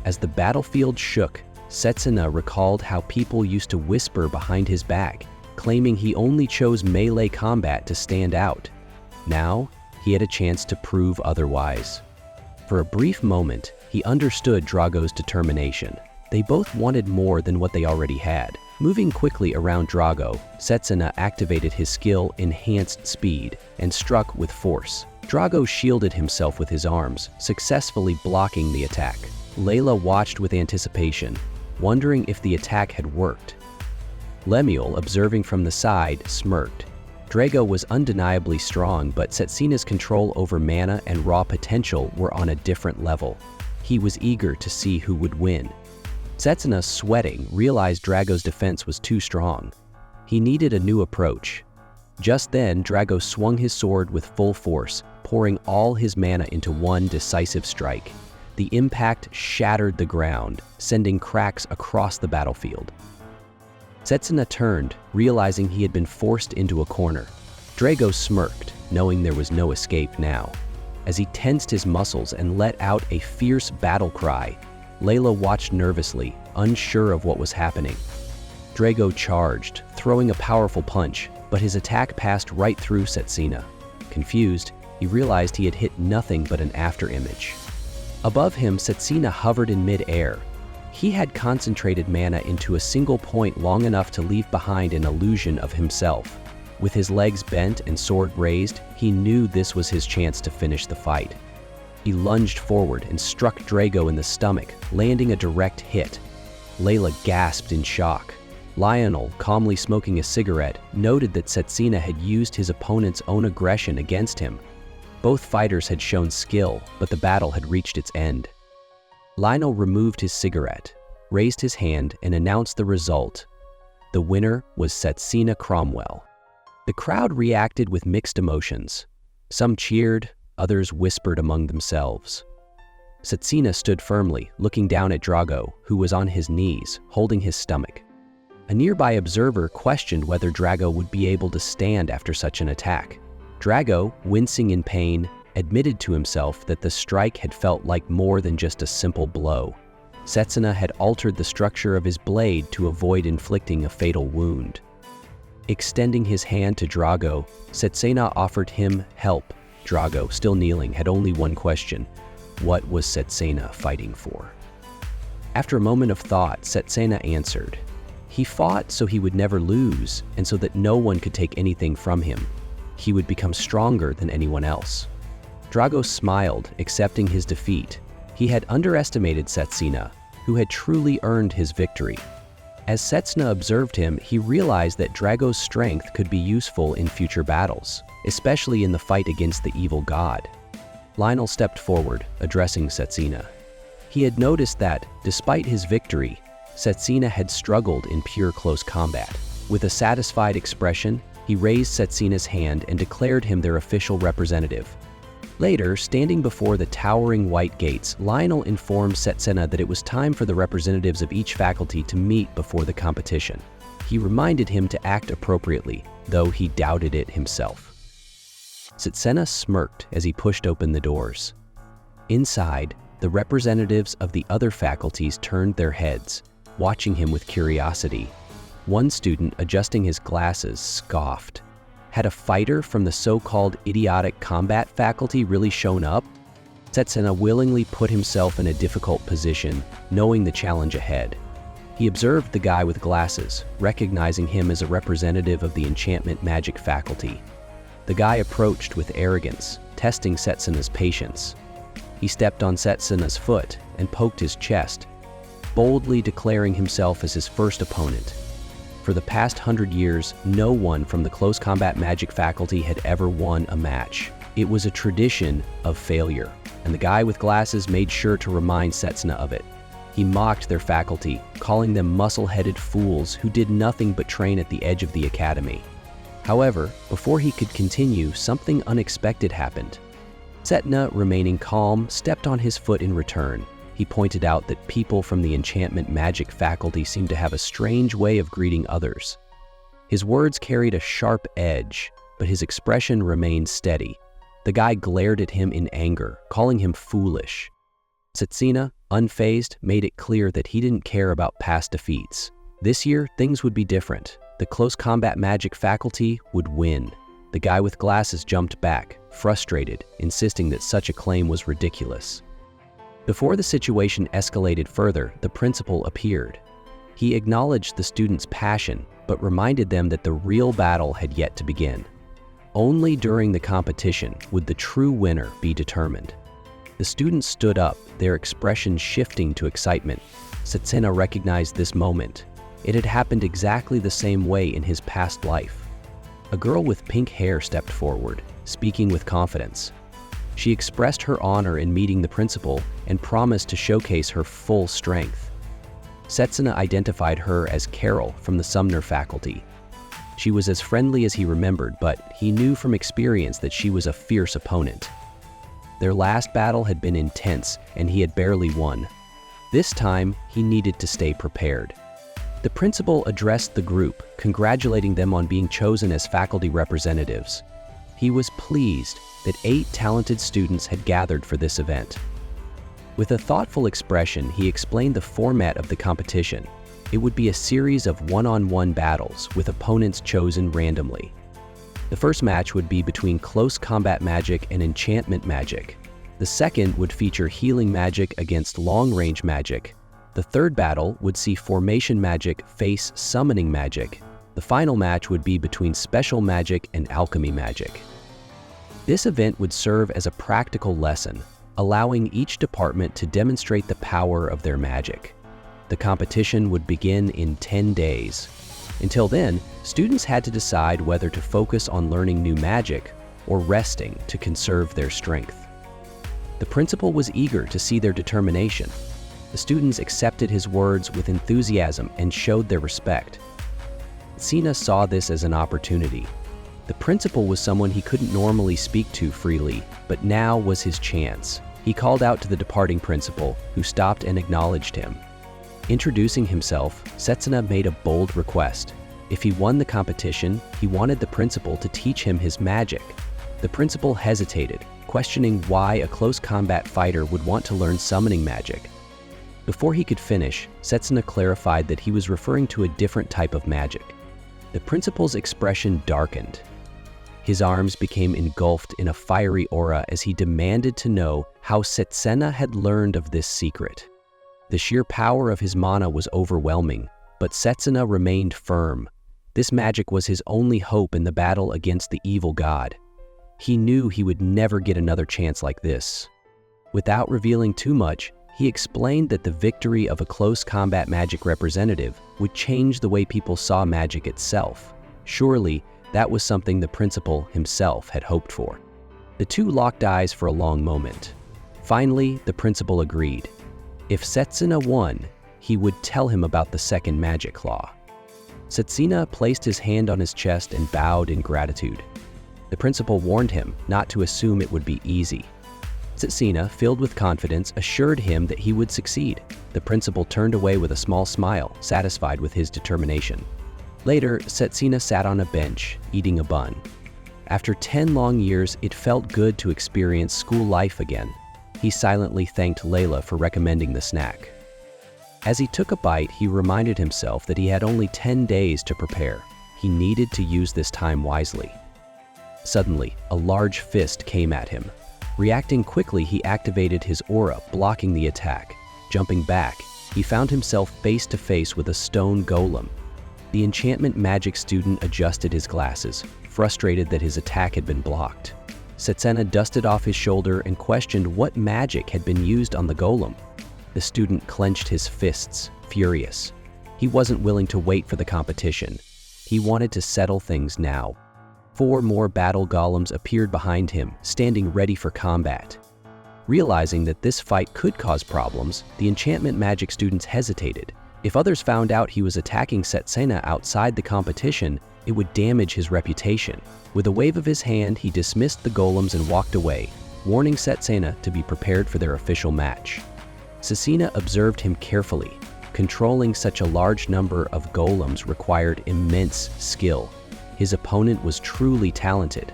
As the battlefield shook, Setsena recalled how people used to whisper behind his back, claiming he only chose melee combat to stand out. Now, he had a chance to prove otherwise. For a brief moment, he understood Drago's determination. They both wanted more than what they already had. Moving quickly around Drago, Setsena activated his skill Enhanced Speed and struck with force. Drago shielded himself with his arms, successfully blocking the attack. Layla watched with anticipation, wondering if the attack had worked. Lemuel, observing from the side, smirked. Drago was undeniably strong, but Setsena's control over mana and raw potential were on a different level. He was eager to see who would win. Setsena, sweating, realized Drago's defense was too strong. He needed a new approach. Just then, Drago swung his sword with full force, pouring all his mana into one decisive strike. The impact shattered the ground, sending cracks across the battlefield. Setsena turned, realizing he had been forced into a corner. Drago smirked, knowing there was no escape now. As he tensed his muscles and let out a fierce battle cry, Layla watched nervously, unsure of what was happening. Drago charged, throwing a powerful punch, but his attack passed right through Setsena. Confused, he realized he had hit nothing but an afterimage. Above him, Setsena hovered in mid-air. He had concentrated mana into a single point long enough to leave behind an illusion of himself. With his legs bent and sword raised, he knew this was his chance to finish the fight. He lunged forward and struck Drago in the stomach, landing a direct hit. Layla gasped in shock. Lionel, calmly smoking a cigarette, noted that Setsena had used his opponent's own aggression against him. Both fighters had shown skill, but the battle had reached its end. Lionel removed his cigarette, raised his hand, and announced the result. The winner was Setsena Cromwell. The crowd reacted with mixed emotions. Some cheered, others whispered among themselves. Setsena stood firmly, looking down at Drago, who was on his knees, holding his stomach. A nearby observer questioned whether Drago would be able to stand after such an attack. Drago, wincing in pain, admitted to himself that the strike had felt like more than just a simple blow. Setsena had altered the structure of his blade to avoid inflicting a fatal wound. Extending his hand to Drago, Setsena offered him help. Drago, still kneeling, had only one question. What was Setsena fighting for? After a moment of thought, Setsena answered. He fought so he would never lose, and so that no one could take anything from him. He would become stronger than anyone else. Drago smiled, accepting his defeat. He had underestimated Setsena, who had truly earned his victory. As Setsuna observed him, he realized that Drago's strength could be useful in future battles, especially in the fight against the evil god. Lionel stepped forward, addressing Setsuna. He had noticed that, despite his victory, Setsuna had struggled in pure close combat. With a satisfied expression, he raised Setsuna's hand and declared him their official representative. Later, standing before the towering white gates, Lionel informed Setsuna that it was time for the representatives of each faculty to meet before the competition. He reminded him to act appropriately, though he doubted it himself. Setsuna smirked as he pushed open the doors. Inside, the representatives of the other faculties turned their heads, watching him with curiosity. One student, adjusting his glasses, scoffed. Had a fighter from the so-called idiotic combat faculty really shown up? Setsuna willingly put himself in a difficult position, knowing the challenge ahead. He observed the guy with glasses, recognizing him as a representative of the enchantment magic faculty. The guy approached with arrogance, testing Setsuna's patience. He stepped on Setsuna's foot and poked his chest, boldly declaring himself as his first opponent. For the past 100 years, no one from the close combat magic faculty had ever won a match. It was a tradition of failure, and the guy with glasses made sure to remind Setsuna of it. He mocked their faculty, calling them muscle-headed fools who did nothing but train at the edge of the academy. However, before he could continue, something unexpected happened. Setsuna, remaining calm, stepped on his foot in return. He pointed out that people from the enchantment magic faculty seemed to have a strange way of greeting others. His words carried a sharp edge, but his expression remained steady. The guy glared at him in anger, calling him foolish. Setsuna, unfazed, made it clear that he didn't care about past defeats. This year, things would be different. The close combat magic faculty would win. The guy with glasses jumped back, frustrated, insisting that such a claim was ridiculous. Before the situation escalated further, the principal appeared. He acknowledged the students' passion, but reminded them that the real battle had yet to begin. Only during the competition would the true winner be determined. The students stood up, their expression shifting to excitement. Setsuna recognized this moment. It had happened exactly the same way in his past life. A girl with pink hair stepped forward, speaking with confidence. She expressed her honor in meeting the principal and promised to showcase her full strength. Setsuna identified her as Carol from the Sumner faculty. She was as friendly as he remembered, but he knew from experience that she was a fierce opponent. Their last battle had been intense, and he had barely won. This time, he needed to stay prepared. The principal addressed the group, congratulating them on being chosen as faculty representatives. He was pleased that 8 talented students had gathered for this event. With a thoughtful expression, he explained the format of the competition. It would be a series of one-on-one battles with opponents chosen randomly. The first match would be between close combat magic and enchantment magic. The second would feature healing magic against long-range magic. The third battle would see formation magic face summoning magic. The final match would be between special magic and alchemy magic. This event would serve as a practical lesson, allowing each department to demonstrate the power of their magic. The competition would begin in 10 days. Until then, students had to decide whether to focus on learning new magic or resting to conserve their strength. The principal was eager to see their determination. The students accepted his words with enthusiasm and showed their respect. Setsuna saw this as an opportunity. The principal was someone he couldn't normally speak to freely, but now was his chance. He called out to the departing principal, who stopped and acknowledged him. Introducing himself, Setsuna made a bold request. If he won the competition, he wanted the principal to teach him his magic. The principal hesitated, questioning why a close combat fighter would want to learn summoning magic. Before he could finish, Setsuna clarified that he was referring to a different type of magic. The principal's expression darkened. His arms became engulfed in a fiery aura as he demanded to know how Setsuna had learned of this secret. The sheer power of his mana was overwhelming, but Setsuna remained firm. This magic was his only hope in the battle against the evil god. He knew he would never get another chance like this. Without revealing too much, He explained that the victory of a close combat magic representative would change the way people saw magic itself. Surely, that was something the principal himself had hoped for. The two locked eyes for a long moment. Finally, the principal agreed. If Setsuna won, he would tell him about the second magic law. Setsuna placed his hand on his chest and bowed in gratitude. The principal warned him not to assume it would be easy. Setsuna, filled with confidence, assured him that he would succeed. The principal turned away with a small smile, satisfied with his determination. Later, Setsuna sat on a bench, eating a bun. After 10 long years, it felt good to experience school life again. He silently thanked Layla for recommending the snack. As he took a bite, he reminded himself that he had only 10 days to prepare. He needed to use this time wisely. Suddenly, a large fist came at him. Reacting quickly, he activated his aura, blocking the attack. Jumping back, he found himself face to face with a stone golem. The enchantment magic student adjusted his glasses, frustrated that his attack had been blocked. Setsuna dusted off his shoulder and questioned what magic had been used on the golem. The student clenched his fists, furious. He wasn't willing to wait for the competition. He wanted to settle things now. 4 more battle golems appeared behind him, standing ready for combat. Realizing that this fight could cause problems, the enchantment magic students hesitated. If others found out he was attacking Setsuna outside the competition, it would damage his reputation. With a wave of his hand, he dismissed the golems and walked away, warning Setsuna to be prepared for their official match. Setsuna observed him carefully. Controlling such a large number of golems required immense skill. His opponent was truly talented.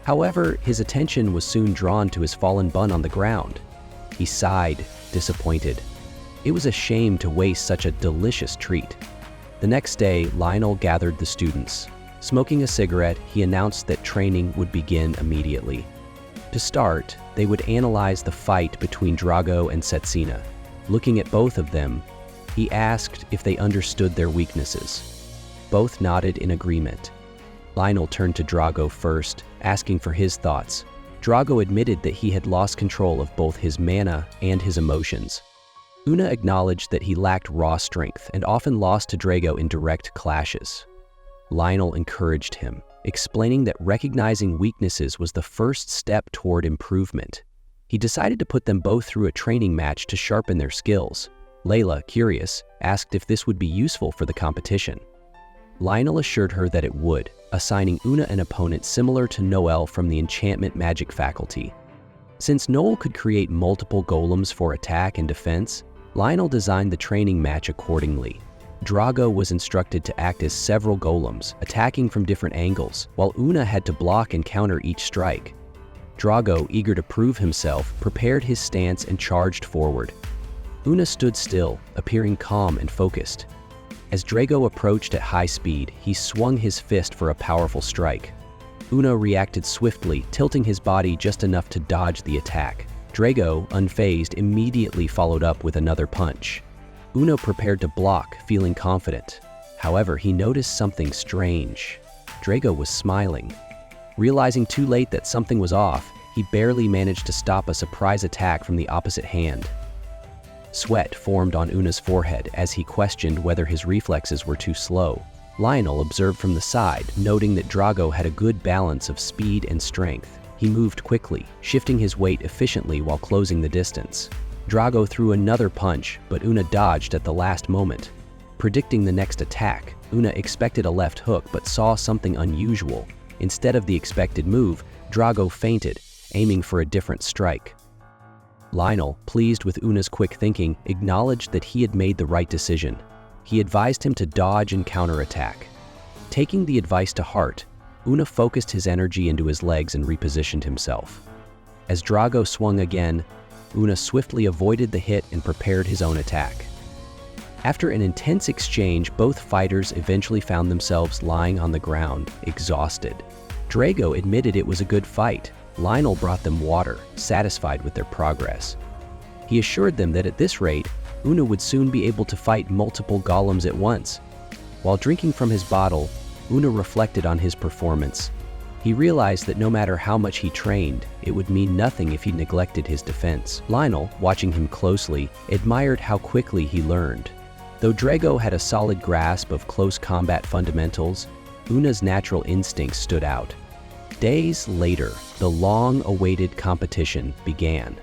However, his attention was soon drawn to his fallen bun on the ground. He sighed, disappointed. It was a shame to waste such a delicious treat. The next day, Lionel gathered the students. Smoking a cigarette, he announced that training would begin immediately. To start, they would analyze the fight between Drago and Setsuna. Looking at both of them, he asked if they understood their weaknesses. Both nodded in agreement. Lionel turned to Drago first, asking for his thoughts. Drago admitted that he had lost control of both his mana and his emotions. Una acknowledged that he lacked raw strength and often lost to Drago in direct clashes. Lionel encouraged him, explaining that recognizing weaknesses was the first step toward improvement. He decided to put them both through a training match to sharpen their skills. Layla, curious, asked if this would be useful for the competition. Lionel assured her that it would, assigning Una an opponent similar to Noel from the enchantment magic faculty. Since Noel could create multiple golems for attack and defense, Lionel designed the training match accordingly. Drago was instructed to act as several golems, attacking from different angles, while Una had to block and counter each strike. Drago, eager to prove himself, prepared his stance and charged forward. Una stood still, appearing calm and focused. As Drago approached at high speed, he swung his fist for a powerful strike. Una reacted swiftly, tilting his body just enough to dodge the attack. Drago, unfazed, immediately followed up with another punch. Una prepared to block, feeling confident. However, he noticed something strange. Drago was smiling. Realizing too late that something was off, he barely managed to stop a surprise attack from the opposite hand. Sweat formed on Una's forehead as he questioned whether his reflexes were too slow. Lionel observed from the side, noting that Drago had a good balance of speed and strength. He moved quickly, shifting his weight efficiently while closing the distance. Drago threw another punch, but Una dodged at the last moment. Predicting the next attack, Una expected a left hook but saw something unusual. Instead of the expected move, Drago feinted, aiming for a different strike. Lionel, pleased with Una's quick thinking, acknowledged that he had made the right decision. He advised him to dodge and counterattack. Taking the advice to heart, Una focused his energy into his legs and repositioned himself. As Drago swung again, Una swiftly avoided the hit and prepared his own attack. After an intense exchange, both fighters eventually found themselves lying on the ground, exhausted. Drago admitted it was a good fight. Lionel brought them water, satisfied with their progress. He assured them that at this rate, Una would soon be able to fight multiple golems at once. While drinking from his bottle, Una reflected on his performance. He realized that no matter how much he trained, it would mean nothing if he neglected his defense. Lionel, watching him closely, admired how quickly he learned. Though Drago had a solid grasp of close combat fundamentals, Una's natural instincts stood out. Days later, the long-awaited competition began.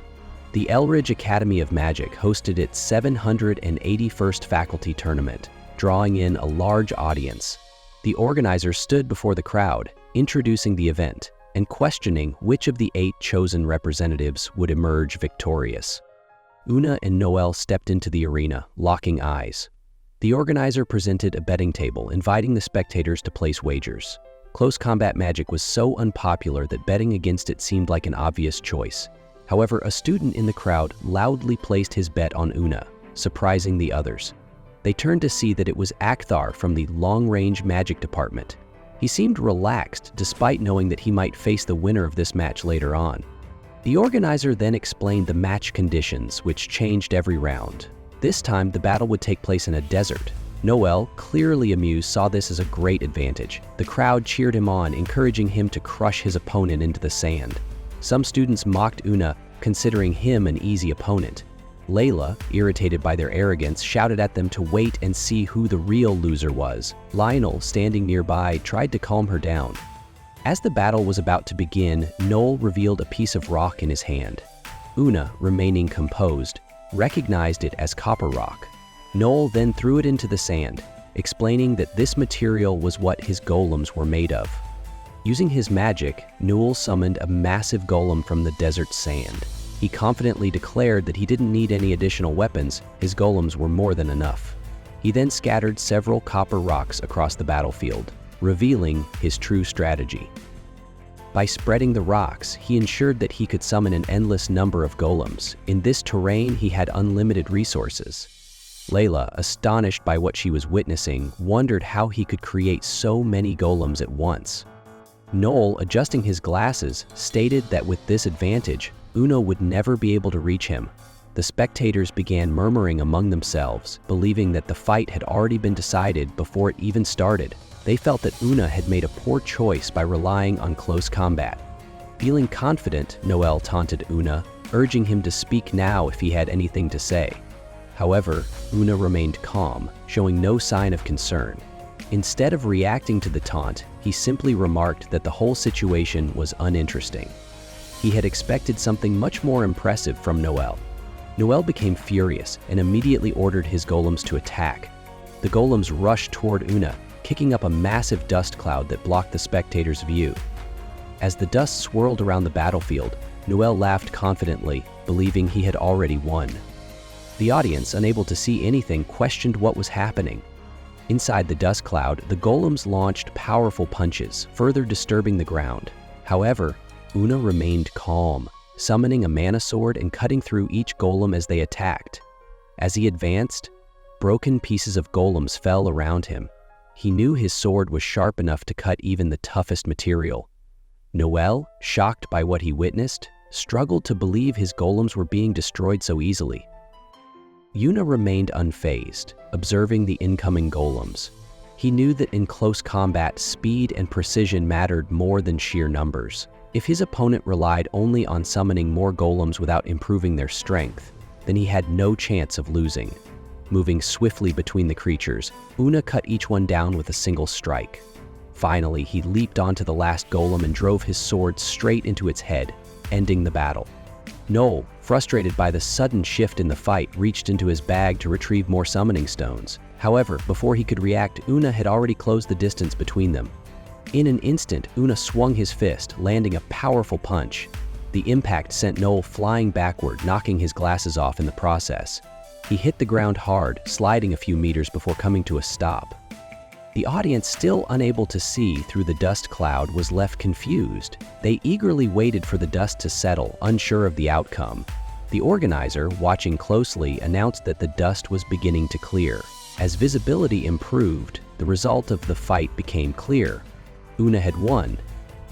The Elridge Academy of Magic hosted its 781st faculty tournament, drawing in a large audience. The organizers stood before the crowd, introducing the event and questioning which of the 8 chosen representatives would emerge victorious. Una and Noel stepped into the arena, locking eyes. The organizer presented a betting table, inviting the spectators to place wagers. Close combat magic was so unpopular that betting against it seemed like an obvious choice. However, a student in the crowd loudly placed his bet on Una, surprising the others. They turned to see that it was Akthar from the long-range magic department. He seemed relaxed despite knowing that he might face the winner of this match later on. The organizer then explained the match conditions, which changed every round. This time, the battle would take place in a desert. Noel, clearly amused, saw this as a great advantage. The crowd cheered him on, encouraging him to crush his opponent into the sand. Some students mocked Una, considering him an easy opponent. Layla, irritated by their arrogance, shouted at them to wait and see who the real loser was. Lionel, standing nearby, tried to calm her down. As the battle was about to begin, Noel revealed a piece of rock in his hand. Una, remaining composed, recognized it as copper rock. Noel then threw it into the sand, explaining that this material was what his golems were made of. Using his magic, Noel summoned a massive golem from the desert sand. He confidently declared that he didn't need any additional weapons, his golems were more than enough. He then scattered several copper rocks across the battlefield, revealing his true strategy. By spreading the rocks, he ensured that he could summon an endless number of golems. In this terrain, he had unlimited resources. Layla, astonished by what she was witnessing, wondered how he could create so many golems at once. Noel, adjusting his glasses, stated that with this advantage, Una would never be able to reach him. The spectators began murmuring among themselves, believing that the fight had already been decided before it even started. They felt that Una had made a poor choice by relying on close combat. Feeling confident, Noel taunted Una, urging him to speak now if he had anything to say. However, Una remained calm, showing no sign of concern. Instead of reacting to the taunt, he simply remarked that the whole situation was uninteresting. He had expected something much more impressive from Noel. Noel became furious and immediately ordered his golems to attack. The golems rushed toward Una, kicking up a massive dust cloud that blocked the spectators' view. As the dust swirled around the battlefield, Noel laughed confidently, believing he had already won. The audience, unable to see anything, questioned what was happening. Inside the dust cloud, the golems launched powerful punches, further disturbing the ground. However, Una remained calm, summoning a mana sword and cutting through each golem as they attacked. As he advanced, broken pieces of golems fell around him. He knew his sword was sharp enough to cut even the toughest material. Noel, shocked by what he witnessed, struggled to believe his golems were being destroyed so easily. Una remained unfazed, observing the incoming golems. He knew that in close combat, speed and precision mattered more than sheer numbers. If his opponent relied only on summoning more golems without improving their strength, then he had no chance of losing. Moving swiftly between the creatures, Una cut each one down with a single strike. Finally, he leaped onto the last golem and drove his sword straight into its head, ending the battle. Noel, frustrated by the sudden shift in the fight, reached into his bag to retrieve more summoning stones. However, before he could react, Una had already closed the distance between them. In an instant, Una swung his fist, landing a powerful punch. The impact sent Noel flying backward, knocking his glasses off in the process. He hit the ground hard, sliding a few meters before coming to a stop. The audience, still unable to see through the dust cloud, was left confused. They eagerly waited for the dust to settle, unsure of the outcome. The organizer, watching closely, announced that the dust was beginning to clear. As visibility improved, the result of the fight became clear. Una had won.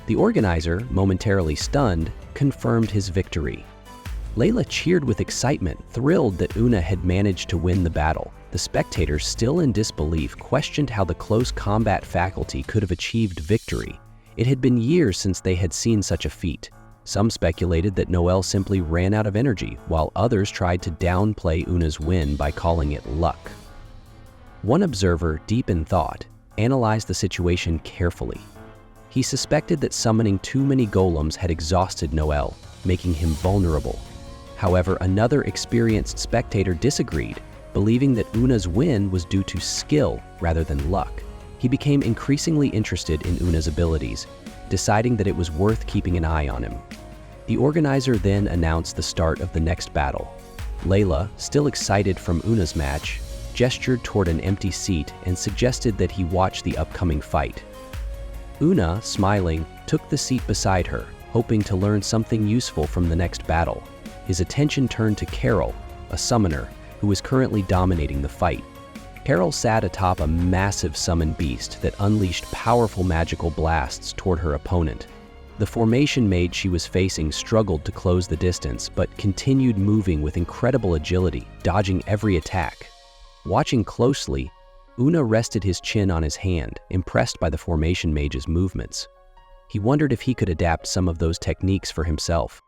The organizer, momentarily stunned, confirmed his victory. Layla cheered with excitement, thrilled that Una had managed to win the battle. The spectators, still in disbelief, questioned how the close combat faculty could have achieved victory. It had been years since they had seen such a feat. Some speculated that Noelle simply ran out of energy, while others tried to downplay Una's win by calling it luck. One observer, deep in thought, analyzed the situation carefully. He suspected that summoning too many golems had exhausted Noelle, making him vulnerable. However, another experienced spectator disagreed, believing that Una's win was due to skill rather than luck. He became increasingly interested in Una's abilities, deciding that it was worth keeping an eye on him. The organizer then announced the start of the next battle. Layla, still excited from Una's match, gestured toward an empty seat and suggested that he watch the upcoming fight. Una, smiling, took the seat beside her, hoping to learn something useful from the next battle. His attention turned to Carol, a summoner, who was currently dominating the fight. Carol sat atop a massive summon beast that unleashed powerful magical blasts toward her opponent. The formation mage she was facing struggled to close the distance, but continued moving with incredible agility, dodging every attack. Watching closely, Una rested his chin on his hand, impressed by the formation mage's movements. He wondered if he could adapt some of those techniques for himself.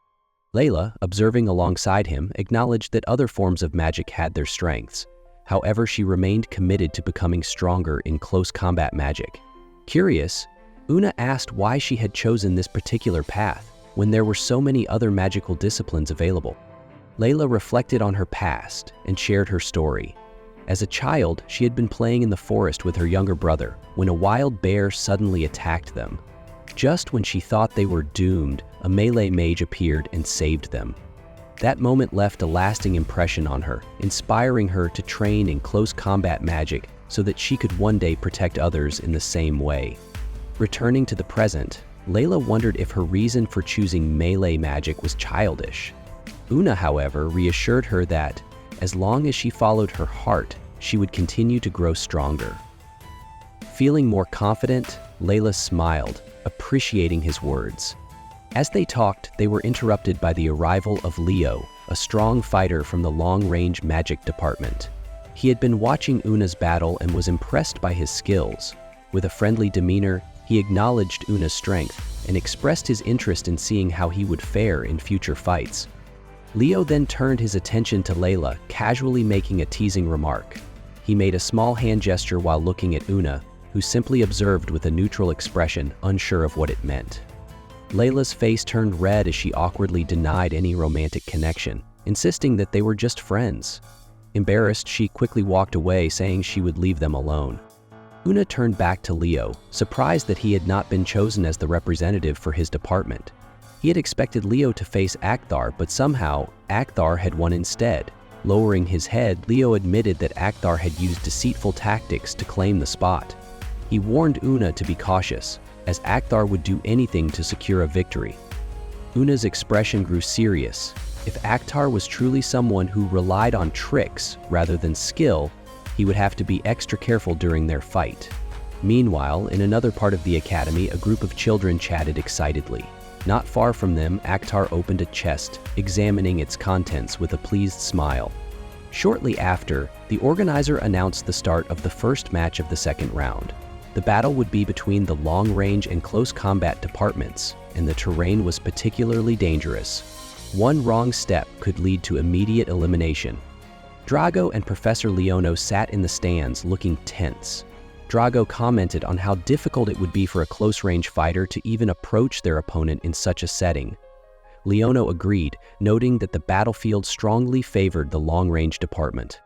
Layla, observing alongside him, acknowledged that other forms of magic had their strengths. However, she remained committed to becoming stronger in close combat magic. Curious, Una asked why she had chosen this particular path when there were so many other magical disciplines available. Layla reflected on her past and shared her story. As a child, she had been playing in the forest with her younger brother when a wild bear suddenly attacked them. Just when she thought they were doomed, a melee mage appeared and saved them. That moment left a lasting impression on her, inspiring her to train in close combat magic so that she could one day protect others in the same way. Returning to the present, Layla wondered if her reason for choosing melee magic was childish. Una, however, reassured her that, as long as she followed her heart, she would continue to grow stronger. Feeling more confident, Layla smiled, appreciating his words. As they talked, they were interrupted by the arrival of Leo, a strong fighter from the long-range magic department. He had been watching Una's battle and was impressed by his skills. With a friendly demeanor, he acknowledged Una's strength and expressed his interest in seeing how he would fare in future fights. Leo then turned his attention to Layla, casually making a teasing remark. He made a small hand gesture while looking at Una, who simply observed with a neutral expression, unsure of what it meant. Layla's face turned red as she awkwardly denied any romantic connection, insisting that they were just friends. Embarrassed, she quickly walked away, saying she would leave them alone. Una turned back to Leo, surprised that he had not been chosen as the representative for his department. He had expected Leo to face Akthar, but somehow, Akthar had won instead. Lowering his head, Leo admitted that Akthar had used deceitful tactics to claim the spot. He warned Una to be cautious, as Akthar would do anything to secure a victory. Una's expression grew serious. If Akthar was truly someone who relied on tricks rather than skill, he would have to be extra careful during their fight. Meanwhile, in another part of the academy, a group of children chatted excitedly. Not far from them, Akthar opened a chest, examining its contents with a pleased smile. Shortly after, the organizer announced the start of the first match of the second round. The battle would be between the long-range and close combat departments, and the terrain was particularly dangerous. One wrong step could lead to immediate elimination. Drago and Professor Leono sat in the stands looking tense. Drago commented on how difficult it would be for a close-range fighter to even approach their opponent in such a setting. Leono agreed, noting that the battlefield strongly favored the long-range department.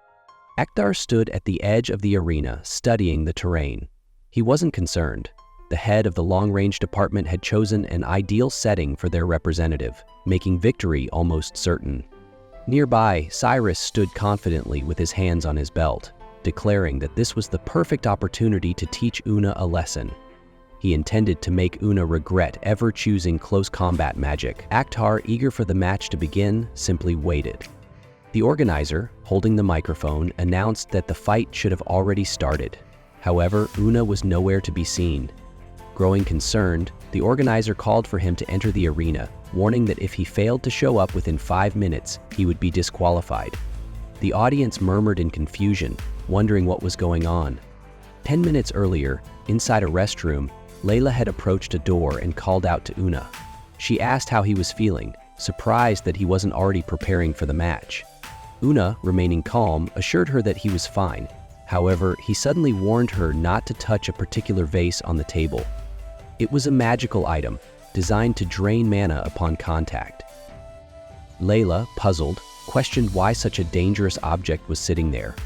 Akthar stood at the edge of the arena, studying the terrain. He wasn't concerned. The head of the long-range department had chosen an ideal setting for their representative, making victory almost certain. Nearby, Cyrus stood confidently with his hands on his belt, declaring that this was the perfect opportunity to teach Una a lesson. He intended to make Una regret ever choosing close combat magic. Akthar, eager for the match to begin, simply waited. The organizer, holding the microphone, announced that the fight should have already started. However, Una was nowhere to be seen. Growing concerned, the organizer called for him to enter the arena, warning that if he failed to show up within 5 minutes, he would be disqualified. The audience murmured in confusion, wondering what was going on. 10 minutes earlier, inside a restroom, Layla had approached a door and called out to Una. She asked how he was feeling, surprised that he wasn't already preparing for the match. Una, remaining calm, assured her that he was fine. However, he suddenly warned her not to touch a particular vase on the table. It was a magical item, designed to drain mana upon contact. Layla, puzzled, questioned why such a dangerous object was sitting there.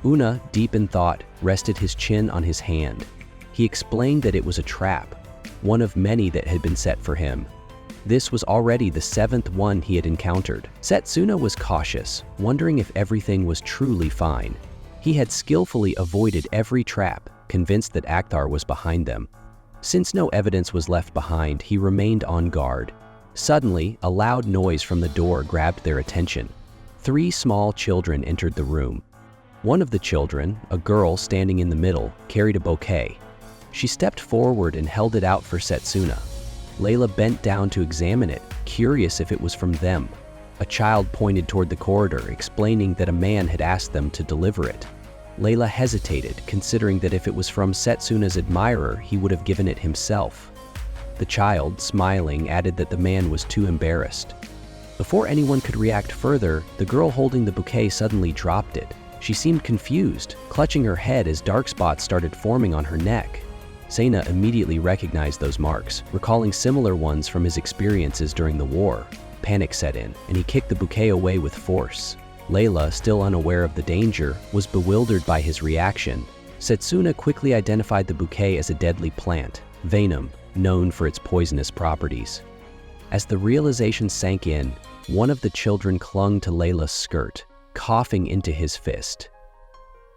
Una, deep in thought, rested his chin on his hand. He explained that it was a trap, one of many that had been set for him. This was already the 7th one he had encountered. Setsuna was cautious, wondering if everything was truly fine. He had skillfully avoided every trap, convinced that Akthar was behind them. Since no evidence was left behind, he remained on guard. Suddenly, a loud noise from the door grabbed their attention. 3 small children entered the room. One of the children, a girl standing in the middle, carried a bouquet. She stepped forward and held it out for Setsuna. Layla bent down to examine it, curious if it was from them. A child pointed toward the corridor, explaining that a man had asked them to deliver it. Layla hesitated, considering that if it was from Setsuna's admirer, he would have given it himself. The child, smiling, added that the man was too embarrassed. Before anyone could react further, the girl holding the bouquet suddenly dropped it. She seemed confused, clutching her head as dark spots started forming on her neck. Sena immediately recognized those marks, recalling similar ones from his experiences during the war. Panic set in, and he kicked the bouquet away with force. Layla, still unaware of the danger, was bewildered by his reaction. Setsuna quickly identified the bouquet as a deadly plant, Venum, known for its poisonous properties. As the realization sank in, one of the children clung to Layla's skirt, coughing into his fist.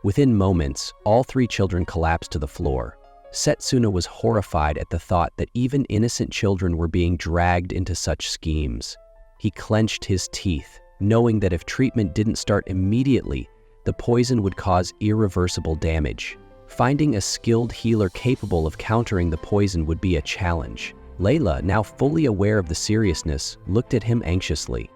Within moments, all 3 children collapsed to the floor. Setsuna was horrified at the thought that even innocent children were being dragged into such schemes. He clenched his teeth, knowing that if treatment didn't start immediately, the poison would cause irreversible damage. Finding a skilled healer capable of countering the poison would be a challenge. Layla, now fully aware of the seriousness, looked at him anxiously.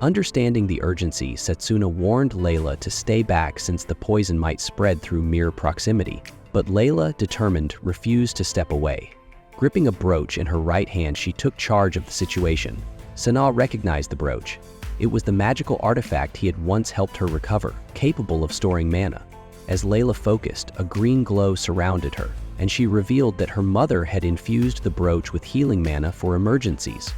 Understanding the urgency, Setsuna warned Layla to stay back since the poison might spread through mere proximity. But Layla, determined, refused to step away. Gripping a brooch in her right hand, she took charge of the situation. Sana recognized the brooch. It was the magical artifact he had once helped her recover, capable of storing mana. As Layla focused, a green glow surrounded her, and she revealed that her mother had infused the brooch with healing mana for emergencies.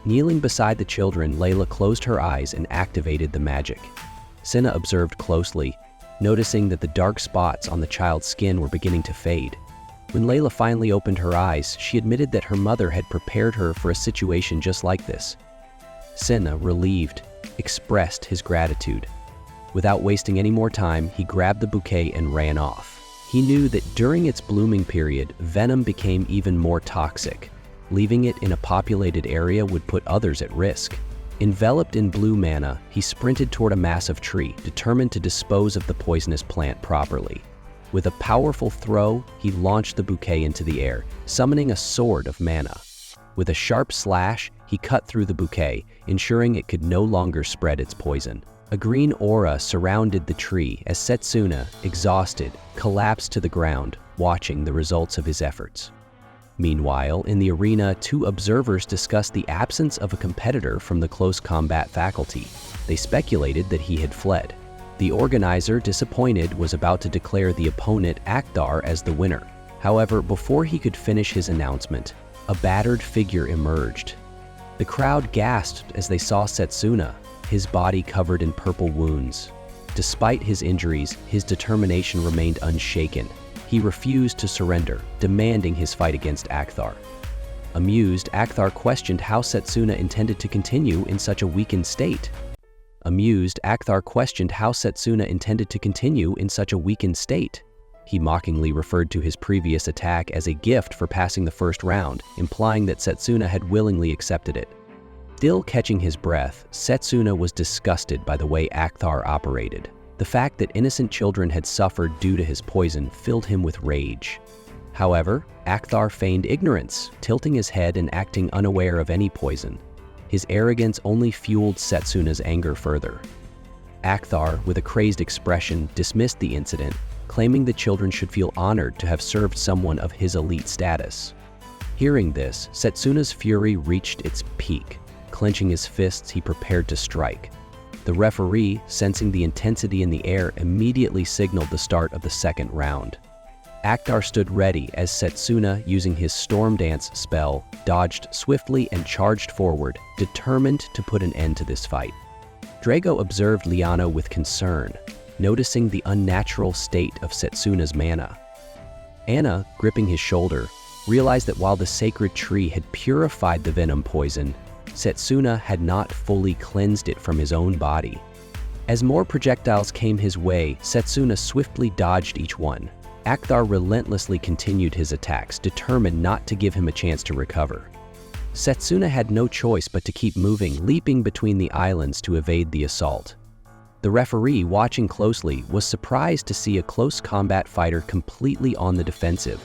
Kneeling beside the children, Layla closed her eyes and activated the magic. Sana observed closely, noticing that the dark spots on the child's skin were beginning to fade. When Layla finally opened her eyes, she admitted that her mother had prepared her for a situation just like this. Senna, relieved, expressed his gratitude. Without wasting any more time, he grabbed the bouquet and ran off. He knew that during its blooming period, venom became even more toxic. Leaving it in a populated area would put others at risk. Enveloped in blue mana, he sprinted toward a massive tree, determined to dispose of the poisonous plant properly. With a powerful throw, he launched the bouquet into the air, summoning a sword of mana. With a sharp slash, he cut through the bouquet, ensuring it could no longer spread its poison. A green aura surrounded the tree as Setsuna, exhausted, collapsed to the ground, watching the results of his efforts. Meanwhile, in the arena, 2 observers discussed the absence of a competitor from the close combat faculty. They speculated that he had fled. The organizer, disappointed, was about to declare the opponent Akthar as the winner. However, before he could finish his announcement, a battered figure emerged. The crowd gasped as they saw Setsuna, his body covered in purple wounds. Despite his injuries, his determination remained unshaken. He refused to surrender, demanding his fight against Akthar. Amused, Akthar questioned how Setsuna intended to continue in such a weakened state. He mockingly referred to his previous attack as a gift for passing the first round, implying that Setsuna had willingly accepted it. Still catching his breath, Setsuna was disgusted by the way Akthar operated. The fact that innocent children had suffered due to his poison filled him with rage. However, Akthar feigned ignorance, tilting his head and acting unaware of any poison. His arrogance only fueled Setsuna's anger further. Akthar, with a crazed expression, dismissed the incident, claiming the children should feel honored to have served someone of his elite status. Hearing this, Setsuna's fury reached its peak. Clenching his fists, he prepared to strike. The referee, sensing the intensity in the air, immediately signaled the start of the second round. Akhtar stood ready as Setsuna, using his Storm Dance spell, dodged swiftly and charged forward, determined to put an end to this fight. Drago observed Liano with concern, noticing the unnatural state of Setsuna's mana. Anna, gripping his shoulder, realized that while the sacred tree had purified the venom poison, Setsuna had not fully cleansed it from his own body. As more projectiles came his way, Setsuna swiftly dodged each one. Akhtar relentlessly continued his attacks, determined not to give him a chance to recover. Setsuna had no choice but to keep moving, leaping between the islands to evade the assault. The referee, watching closely, was surprised to see a close combat fighter completely on the defensive.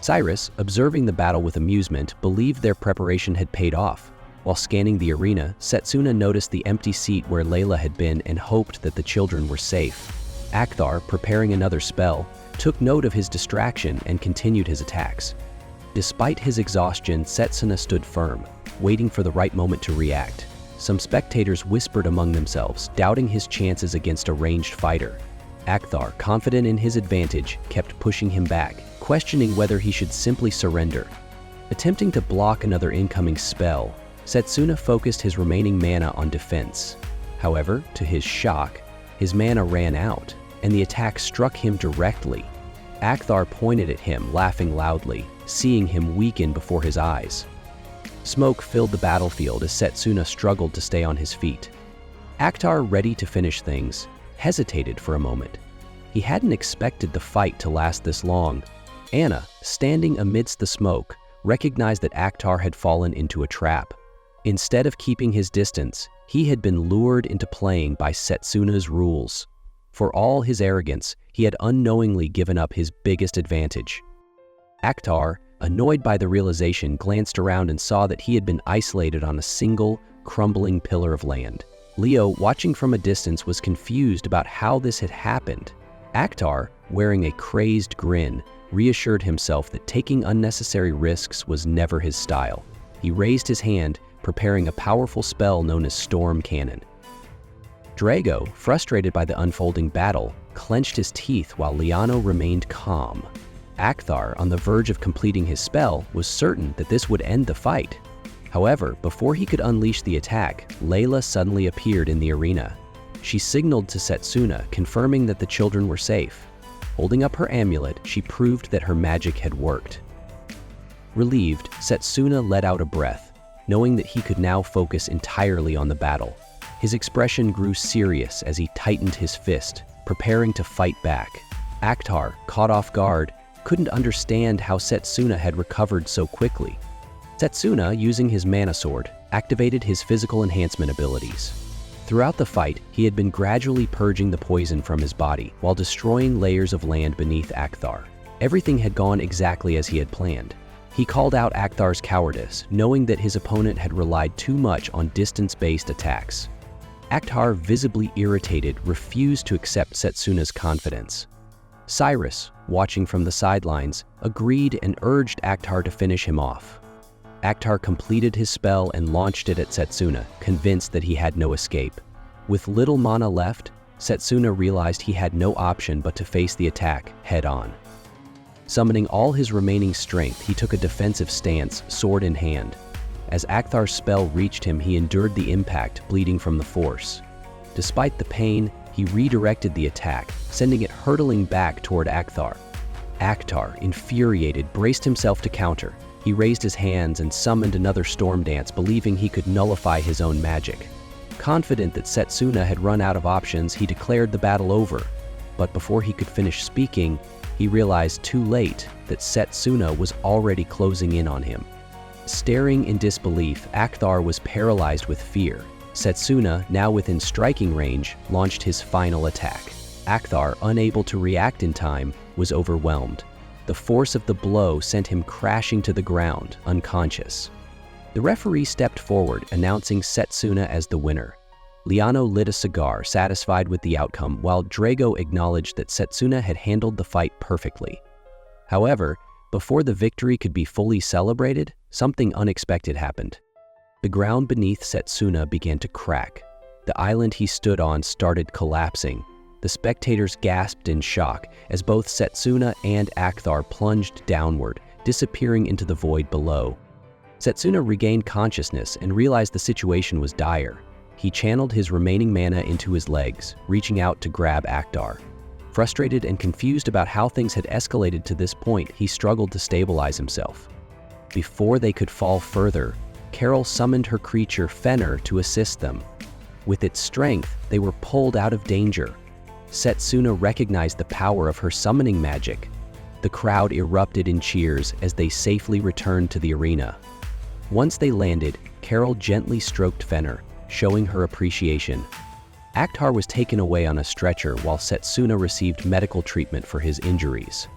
Cyrus, observing the battle with amusement, believed their preparation had paid off. While scanning the arena, Setsuna noticed the empty seat where Layla had been and hoped that the children were safe. Akhtar, preparing another spell, took note of his distraction and continued his attacks. Despite his exhaustion, Setsuna stood firm, waiting for the right moment to react. Some spectators whispered among themselves, doubting his chances against a ranged fighter. Akhtar, confident in his advantage, kept pushing him back, questioning whether he should simply surrender. Attempting to block another incoming spell, Setsuna focused his remaining mana on defense. However, to his shock, his mana ran out, and the attack struck him directly. Akhtar pointed at him, laughing loudly, seeing him weaken before his eyes. Smoke filled the battlefield as Setsuna struggled to stay on his feet. Akhtar, ready to finish things, hesitated for a moment. He hadn't expected the fight to last this long. Anna, standing amidst the smoke, recognized that Akhtar had fallen into a trap. Instead of keeping his distance, he had been lured into playing by Setsuna's rules. For all his arrogance, he had unknowingly given up his biggest advantage. Akhtar, annoyed by the realization, glanced around and saw that he had been isolated on a single, crumbling pillar of land. Leo, watching from a distance, was confused about how this had happened. Akhtar, wearing a crazed grin, reassured himself that taking unnecessary risks was never his style. He raised his hand, preparing a powerful spell known as Storm Cannon. Drago, frustrated by the unfolding battle, clenched his teeth while Liano remained calm. Akhtar, on the verge of completing his spell, was certain that this would end the fight. However, before he could unleash the attack, Layla suddenly appeared in the arena. She signaled to Setsuna, confirming that the children were safe. Holding up her amulet, she proved that her magic had worked. Relieved, Setsuna let out a breath, knowing that he could now focus entirely on the battle. His expression grew serious as he tightened his fist, preparing to fight back. Akhtar, caught off guard, couldn't understand how Setsuna had recovered so quickly. Setsuna, using his mana sword, activated his physical enhancement abilities. Throughout the fight, he had been gradually purging the poison from his body while destroying layers of land beneath Akhtar. Everything had gone exactly as he had planned. He called out Akhtar's cowardice, knowing that his opponent had relied too much on distance-based attacks. Akhtar, visibly irritated, refused to accept Setsuna's confidence. Cyrus, watching from the sidelines, agreed and urged Akhtar to finish him off. Akhtar completed his spell and launched it at Setsuna, convinced that he had no escape. With little mana left, Setsuna realized he had no option but to face the attack head-on. Summoning all his remaining strength, he took a defensive stance, sword in hand. As Akhtar's spell reached him, he endured the impact, bleeding from the force. Despite the pain, he redirected the attack, sending it hurtling back toward Akhtar. Akhtar, infuriated, braced himself to counter. He raised his hands and summoned another storm dance, believing he could nullify his own magic. Confident that Setsuna had run out of options, he declared the battle over. But before he could finish speaking, he realized too late that Setsuna was already closing in on him. Staring in disbelief, Akhtar was paralyzed with fear. Setsuna, now within striking range, launched his final attack. Akhtar, unable to react in time, was overwhelmed. The force of the blow sent him crashing to the ground, unconscious. The referee stepped forward, announcing Setsuna as the winner. Liano lit a cigar, satisfied with the outcome, while Drago acknowledged that Setsuna had handled the fight perfectly. However, before the victory could be fully celebrated, something unexpected happened. The ground beneath Setsuna began to crack. The island he stood on started collapsing. The spectators gasped in shock as both Setsuna and Akthar plunged downward, disappearing into the void below. Setsuna regained consciousness and realized the situation was dire. He channeled his remaining mana into his legs, reaching out to grab Akthar. Frustrated and confused about how things had escalated to this point, he struggled to stabilize himself. Before they could fall further, Carol summoned her creature Fenner to assist them. With its strength, they were pulled out of danger. Setsuna recognized the power of her summoning magic. The crowd erupted in cheers as they safely returned to the arena. Once they landed, Carol gently stroked Fenner, showing her appreciation. Akthar was taken away on a stretcher while Setsuna received medical treatment for his injuries.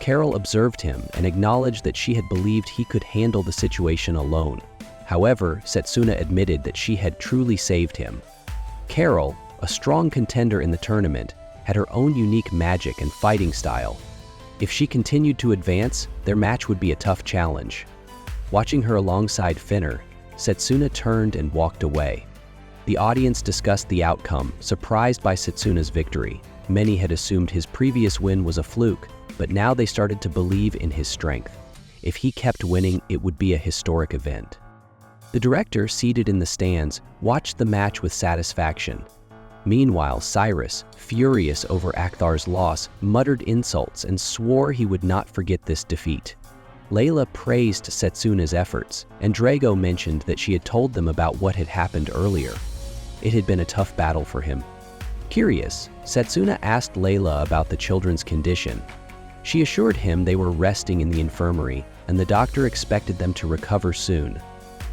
Carol observed him and acknowledged that she had believed he could handle the situation alone. However, Setsuna admitted that she had truly saved him. Carol, a strong contender in the tournament, had her own unique magic and fighting style. If she continued to advance, their match would be a tough challenge. Watching her alongside Fenner, Setsuna turned and walked away. The audience discussed the outcome, surprised by Setsuna's victory. Many had assumed his previous win was a fluke, but now they started to believe in his strength. If he kept winning, it would be a historic event. The director, seated in the stands, watched the match with satisfaction. Meanwhile, Cyrus, furious over Akthar's loss, muttered insults and swore he would not forget this defeat. Layla praised Setsuna's efforts, and Drago mentioned that she had told them about what had happened earlier. It had been a tough battle for him. Curious, Setsuna asked Layla about the children's condition. She assured him they were resting in the infirmary, and the doctor expected them to recover soon.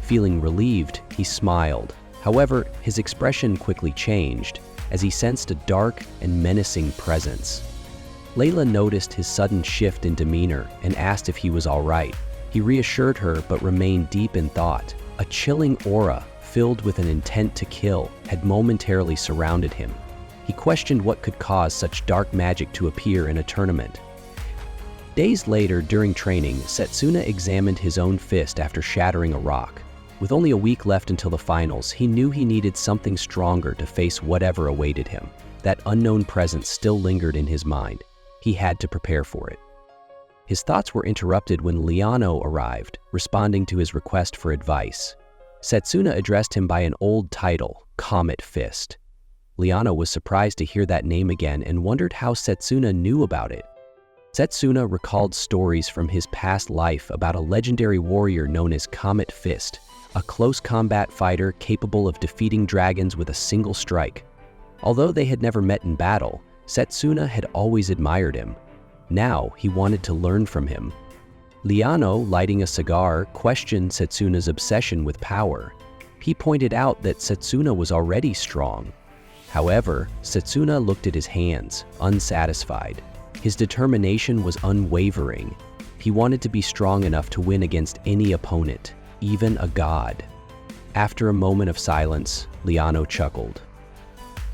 Feeling relieved, he smiled. However, his expression quickly changed as he sensed a dark and menacing presence. Layla noticed his sudden shift in demeanor and asked if he was all right. He reassured her but remained deep in thought. A chilling aura, filled with an intent to kill, had momentarily surrounded him. He questioned what could cause such dark magic to appear in a tournament. Days later, during training, Setsuna examined his own fist after shattering a rock. With only a week left until the finals, he knew he needed something stronger to face whatever awaited him. That unknown presence still lingered in his mind. He had to prepare for it. His thoughts were interrupted when Liano arrived, responding to his request for advice. Setsuna addressed him by an old title, Comet Fist. Liano was surprised to hear that name again and wondered how Setsuna knew about it. Setsuna recalled stories from his past life about a legendary warrior known as Comet Fist, a close combat fighter capable of defeating dragons with a single strike. Although they had never met in battle, Setsuna had always admired him. Now he wanted to learn from him. Liano, lighting a cigar, questioned Setsuna's obsession with power. He pointed out that Setsuna was already strong. However, Setsuna looked at his hands, unsatisfied. His determination was unwavering. He wanted to be strong enough to win against any opponent, even a god. After a moment of silence, Liano chuckled.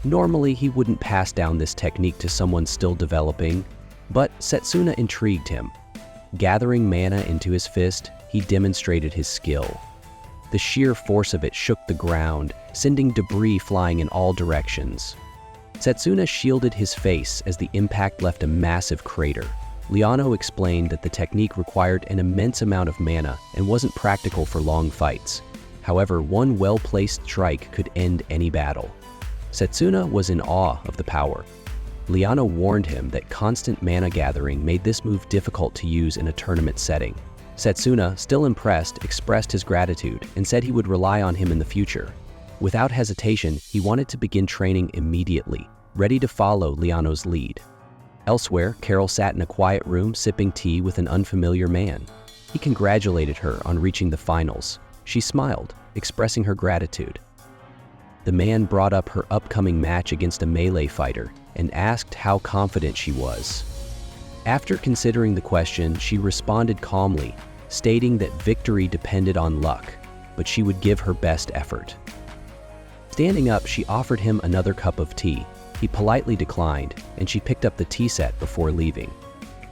Normally, he wouldn't pass down this technique to someone still developing, but Setsuna intrigued him. Gathering mana into his fist, he demonstrated his skill. The sheer force of it shook the ground, sending debris flying in all directions. Setsuna shielded his face as the impact left a massive crater. Liano explained that the technique required an immense amount of mana and wasn't practical for long fights. However, one well-placed strike could end any battle. Setsuna was in awe of the power. Liano warned him that constant mana gathering made this move difficult to use in a tournament setting. Setsuna, still impressed, expressed his gratitude and said he would rely on him in the future. Without hesitation, he wanted to begin training immediately, ready to follow Liano's lead. Elsewhere, Carol sat in a quiet room sipping tea with an unfamiliar man. He congratulated her on reaching the finals. She smiled, expressing her gratitude. The man brought up her upcoming match against a melee fighter and asked how confident she was. After considering the question, she responded calmly, stating that victory depended on luck, but she would give her best effort. Standing up, she offered him another cup of tea. He politely declined, and she picked up the tea set before leaving.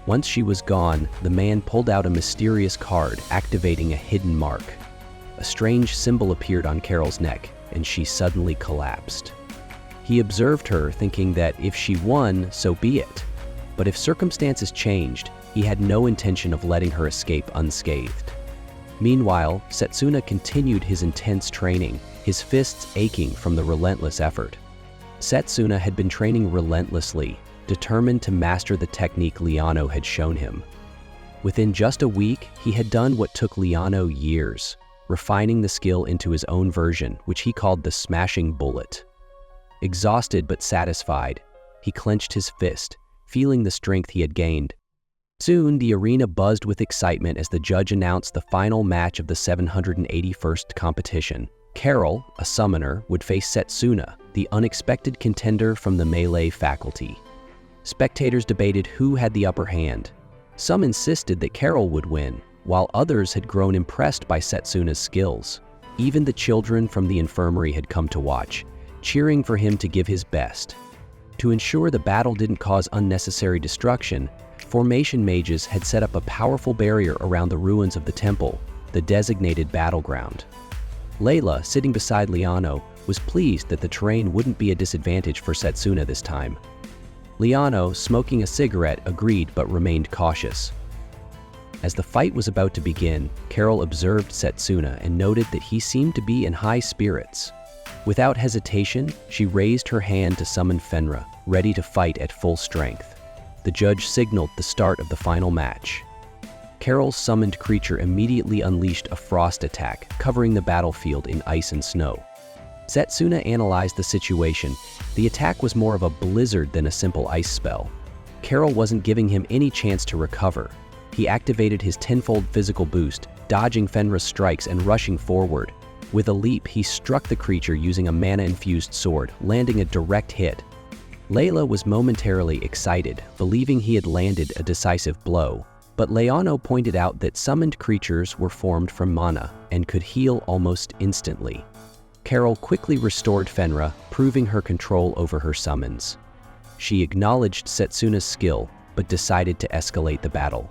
Once she was gone, the man pulled out a mysterious card, activating a hidden mark. A strange symbol appeared on Carol's neck, and she suddenly collapsed. He observed her, thinking that if she won, so be it. But if circumstances changed, he had no intention of letting her escape unscathed. Meanwhile, Setsuna continued his intense training, his fists aching from the relentless effort. Setsuna had been training relentlessly, determined to master the technique Liano had shown him. Within just a week, he had done what took Liano years, refining the skill into his own version, which he called the smashing bullet. Exhausted but satisfied, he clenched his fist, feeling the strength he had gained. Soon, the arena buzzed with excitement as the judge announced the final match of the 781st competition. Carol, a summoner, would face Setsuna, the unexpected contender from the melee faculty. Spectators debated who had the upper hand. Some insisted that Carol would win, while others had grown impressed by Setsuna's skills. Even the children from the infirmary had come to watch, cheering for him to give his best. To ensure the battle didn't cause unnecessary destruction, formation mages had set up a powerful barrier around the ruins of the temple, the designated battleground. Layla, sitting beside Liano, was pleased that the terrain wouldn't be a disadvantage for Setsuna this time. Liano, smoking a cigarette, agreed but remained cautious. As the fight was about to begin, Carol observed Setsuna and noted that he seemed to be in high spirits. Without hesitation, she raised her hand to summon Fenra, ready to fight at full strength. The judge signaled the start of the final match. Carol's summoned creature immediately unleashed a frost attack, covering the battlefield in ice and snow. Setsuna analyzed the situation. The attack was more of a blizzard than a simple ice spell. Carol wasn't giving him any chance to recover. He activated his tenfold physical boost, dodging Fenra's strikes and rushing forward. With a leap, he struck the creature using a mana-infused sword, landing a direct hit. Layla was momentarily excited, believing he had landed a decisive blow. But Liano pointed out that summoned creatures were formed from mana and could heal almost instantly. Carol quickly restored Fenra, proving her control over her summons. She acknowledged Setsuna's skill, but decided to escalate the battle.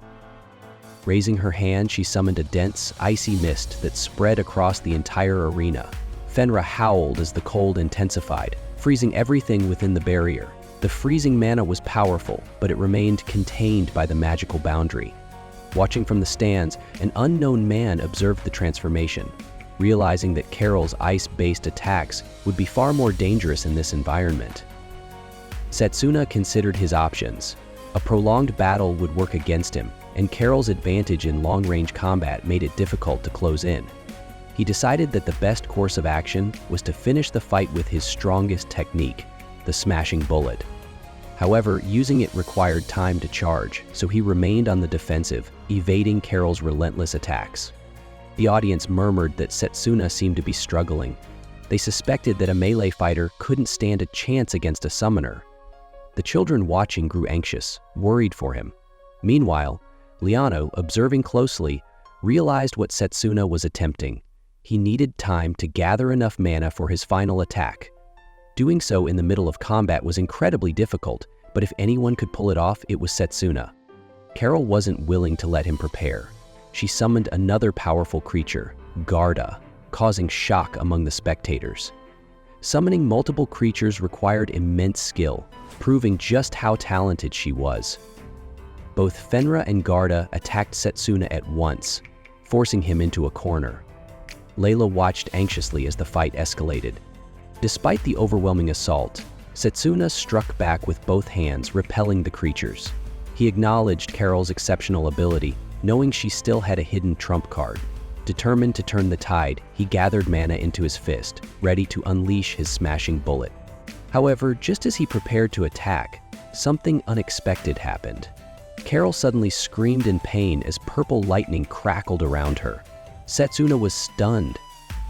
Raising her hand, she summoned a dense, icy mist that spread across the entire arena. Fenra howled as the cold intensified, freezing everything within the barrier. The freezing mana was powerful, but it remained contained by the magical boundary. Watching from the stands, an unknown man observed the transformation, realizing that Carol's ice-based attacks would be far more dangerous in this environment. Setsuna considered his options. A prolonged battle would work against him, and Carol's advantage in long-range combat made it difficult to close in. He decided that the best course of action was to finish the fight with his strongest technique, the smashing bullet. However, using it required time to charge, so he remained on the defensive, evading Carol's relentless attacks. The audience murmured that Setsuna seemed to be struggling. They suspected that a melee fighter couldn't stand a chance against a summoner. The children watching grew anxious, worried for him. Meanwhile, Liano, observing closely, realized what Setsuna was attempting. He needed time to gather enough mana for his final attack. Doing so in the middle of combat was incredibly difficult, but if anyone could pull it off, it was Setsuna. Carol wasn't willing to let him prepare. She summoned another powerful creature, Garda, causing shock among the spectators. Summoning multiple creatures required immense skill, proving just how talented she was. Both Fenra and Garda attacked Setsuna at once, forcing him into a corner. Layla watched anxiously as the fight escalated. Despite the overwhelming assault, Setsuna struck back with both hands, repelling the creatures. He acknowledged Carol's exceptional ability, knowing she still had a hidden trump card. Determined to turn the tide, he gathered mana into his fist, ready to unleash his smashing bullet. However, just as he prepared to attack, something unexpected happened. Carol suddenly screamed in pain as purple lightning crackled around her. Setsuna was stunned.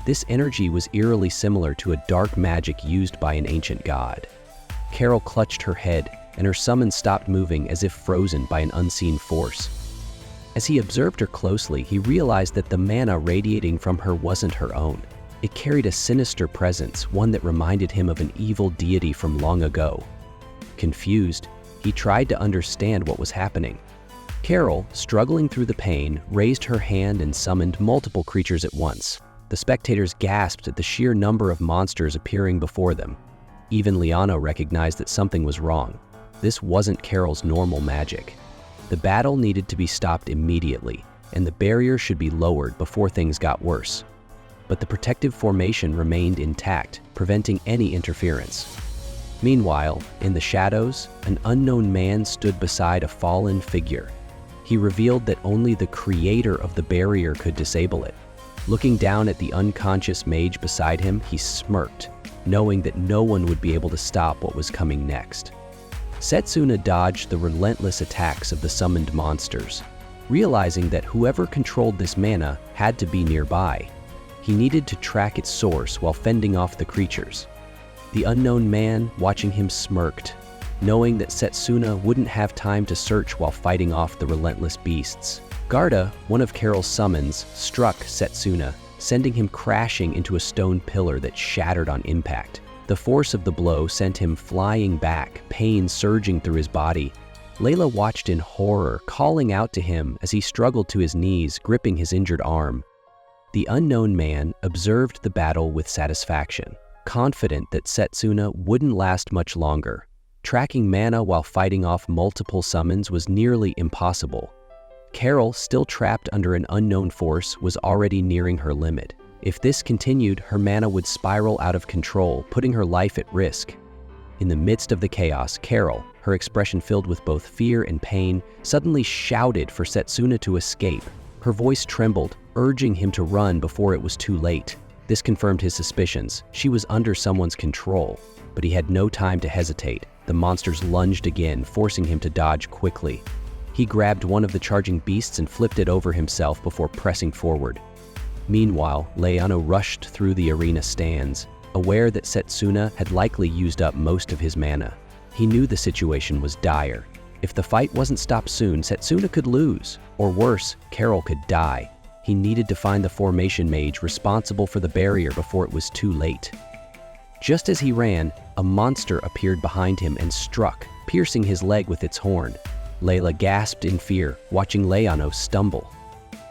This energy was eerily similar to a dark magic used by an ancient god. Carol clutched her head, and her summon stopped moving as if frozen by an unseen force. As he observed her closely, he realized that the mana radiating from her wasn't her own. It carried a sinister presence, one that reminded him of an evil deity from long ago. Confused, he tried to understand what was happening. Carol, struggling through the pain, raised her hand and summoned multiple creatures at once. The spectators gasped at the sheer number of monsters appearing before them. Even Liano recognized that something was wrong. This wasn't Carol's normal magic. The battle needed to be stopped immediately, and the barrier should be lowered before things got worse. But the protective formation remained intact, preventing any interference. Meanwhile, in the shadows, an unknown man stood beside a fallen figure. He revealed that only the creator of the barrier could disable it. Looking down at the unconscious mage beside him, he smirked, knowing that no one would be able to stop what was coming next. Setsuna dodged the relentless attacks of the summoned monsters, realizing that whoever controlled this mana had to be nearby. He needed to track its source while fending off the creatures. The unknown man, watching him, smirked, knowing that Setsuna wouldn't have time to search while fighting off the relentless beasts. Garda, one of Carol's summons, struck Setsuna, sending him crashing into a stone pillar that shattered on impact. The force of the blow sent him flying back, pain surging through his body. Layla watched in horror, calling out to him as he struggled to his knees, gripping his injured arm. The unknown man observed the battle with satisfaction, confident that Setsuna wouldn't last much longer. Tracking mana while fighting off multiple summons was nearly impossible. Carol, still trapped under an unknown force, was already nearing her limit. If this continued, her mana would spiral out of control, putting her life at risk. In the midst of the chaos, Carol, her expression filled with both fear and pain, suddenly shouted for Setsuna to escape. Her voice trembled, urging him to run before it was too late. This confirmed his suspicions. She was under someone's control, but he had no time to hesitate. The monsters lunged again, forcing him to dodge quickly. He grabbed one of the charging beasts and flipped it over himself before pressing forward. Meanwhile, Leano rushed through the arena stands, aware that Setsuna had likely used up most of his mana. He knew the situation was dire. If the fight wasn't stopped soon, Setsuna could lose, or worse, Carol could die. He needed to find the formation mage responsible for the barrier before it was too late. Just as he ran, a monster appeared behind him and struck, piercing his leg with its horn. Layla gasped in fear, watching Leano stumble.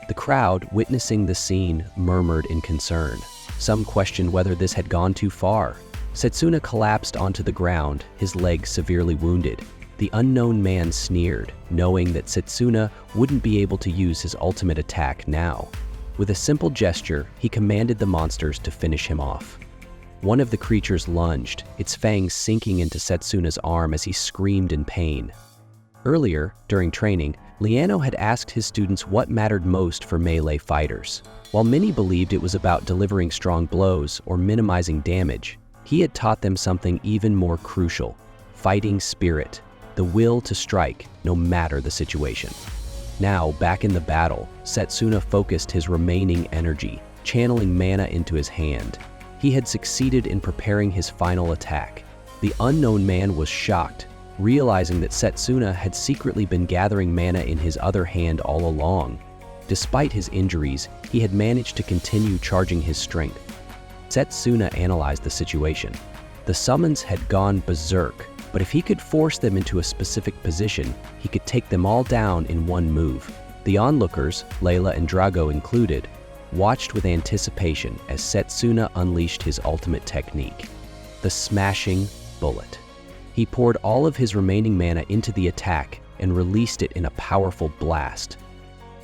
The crowd, witnessing the scene, murmured in concern. Some questioned whether this had gone too far. Setsuna collapsed onto the ground, his leg severely wounded. The unknown man sneered, knowing that Setsuna wouldn't be able to use his ultimate attack now. With a simple gesture, he commanded the monsters to finish him off. One of the creatures lunged, its fangs sinking into Setsuna's arm as he screamed in pain. Earlier, during training, Liano had asked his students what mattered most for melee fighters. While many believed it was about delivering strong blows or minimizing damage, he had taught them something even more crucial: fighting spirit, the will to strike no matter the situation. Now, back in the battle, Setsuna focused his remaining energy, channeling mana into his hand. He had succeeded in preparing his final attack. The unknown man was shocked, realizing that Setsuna had secretly been gathering mana in his other hand all along. Despite his injuries, he had managed to continue charging his strength. Setsuna analyzed the situation. The summons had gone berserk, but if he could force them into a specific position, he could take them all down in one move. The onlookers, Layla and Drago included, watched with anticipation as Setsuna unleashed his ultimate technique, the smashing bullet. He poured all of his remaining mana into the attack and released it in a powerful blast.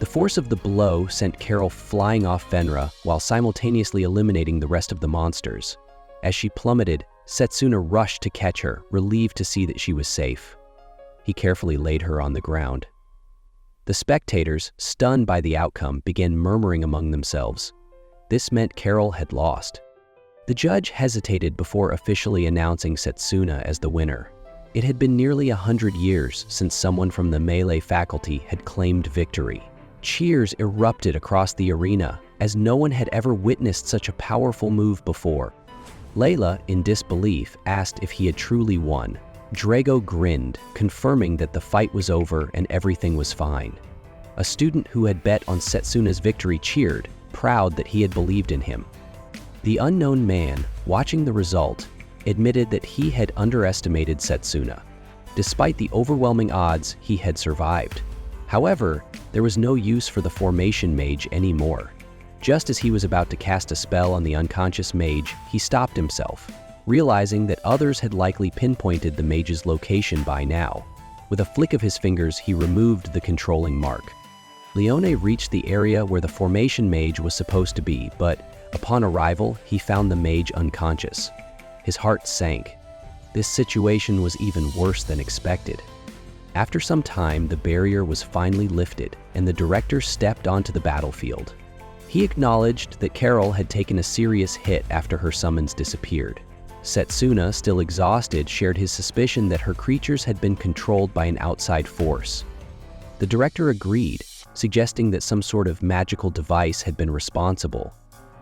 The force of the blow sent Carol flying off Fenra while simultaneously eliminating the rest of the monsters. As she plummeted, Setsuna rushed to catch her, relieved to see that she was safe. He carefully laid her on the ground. The spectators, stunned by the outcome, began murmuring among themselves. This meant Carol had lost. The judge hesitated before officially announcing Setsuna as the winner. It had been nearly 100 years since someone from the melee faculty had claimed victory. Cheers erupted across the arena, as no one had ever witnessed such a powerful move before. Layla, in disbelief, asked if he had truly won. Drago grinned, confirming that the fight was over and everything was fine. A student who had bet on Setsuna's victory cheered, proud that he had believed in him. The unknown man, watching the result, admitted that he had underestimated Setsuna. Despite the overwhelming odds, he had survived. However, there was no use for the formation mage anymore. Just as he was about to cast a spell on the unconscious mage, he stopped himself, realizing that others had likely pinpointed the mage's location by now. With a flick of his fingers, he removed the controlling mark. Leone reached the area where the formation mage was supposed to be, but upon arrival, he found the mage unconscious. His heart sank. This situation was even worse than expected. After some time, the barrier was finally lifted, and the director stepped onto the battlefield. He acknowledged that Carol had taken a serious hit after her summons disappeared. Setsuna, still exhausted, shared his suspicion that her creatures had been controlled by an outside force. The director agreed, suggesting that some sort of magical device had been responsible.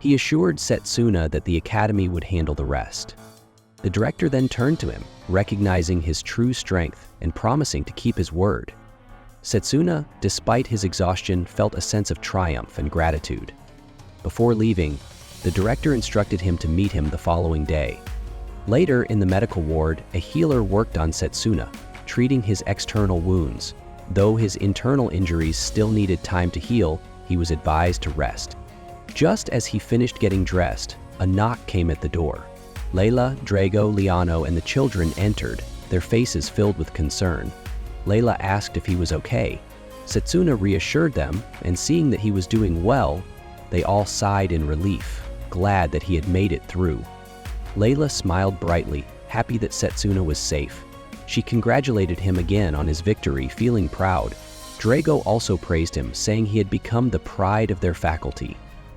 He assured Setsuna that the academy would handle the rest. The director then turned to him, recognizing his true strength and promising to keep his word. Setsuna, despite his exhaustion, felt a sense of triumph and gratitude. Before leaving, the director instructed him to meet him the following day. Later, in the medical ward, a healer worked on Setsuna, treating his external wounds. Though his internal injuries still needed time to heal, he was advised to rest. Just as he finished getting dressed, a knock came at the door. Layla, Drago, Liano, and the children entered, their faces filled with concern. Layla asked if he was okay. Setsuna reassured them, and seeing that he was doing well, they all sighed in relief, glad that he had made it through. Layla smiled brightly, happy that Setsuna was safe. She congratulated him again on his victory, feeling proud. Drago also praised him, saying he had become the pride of their faculty.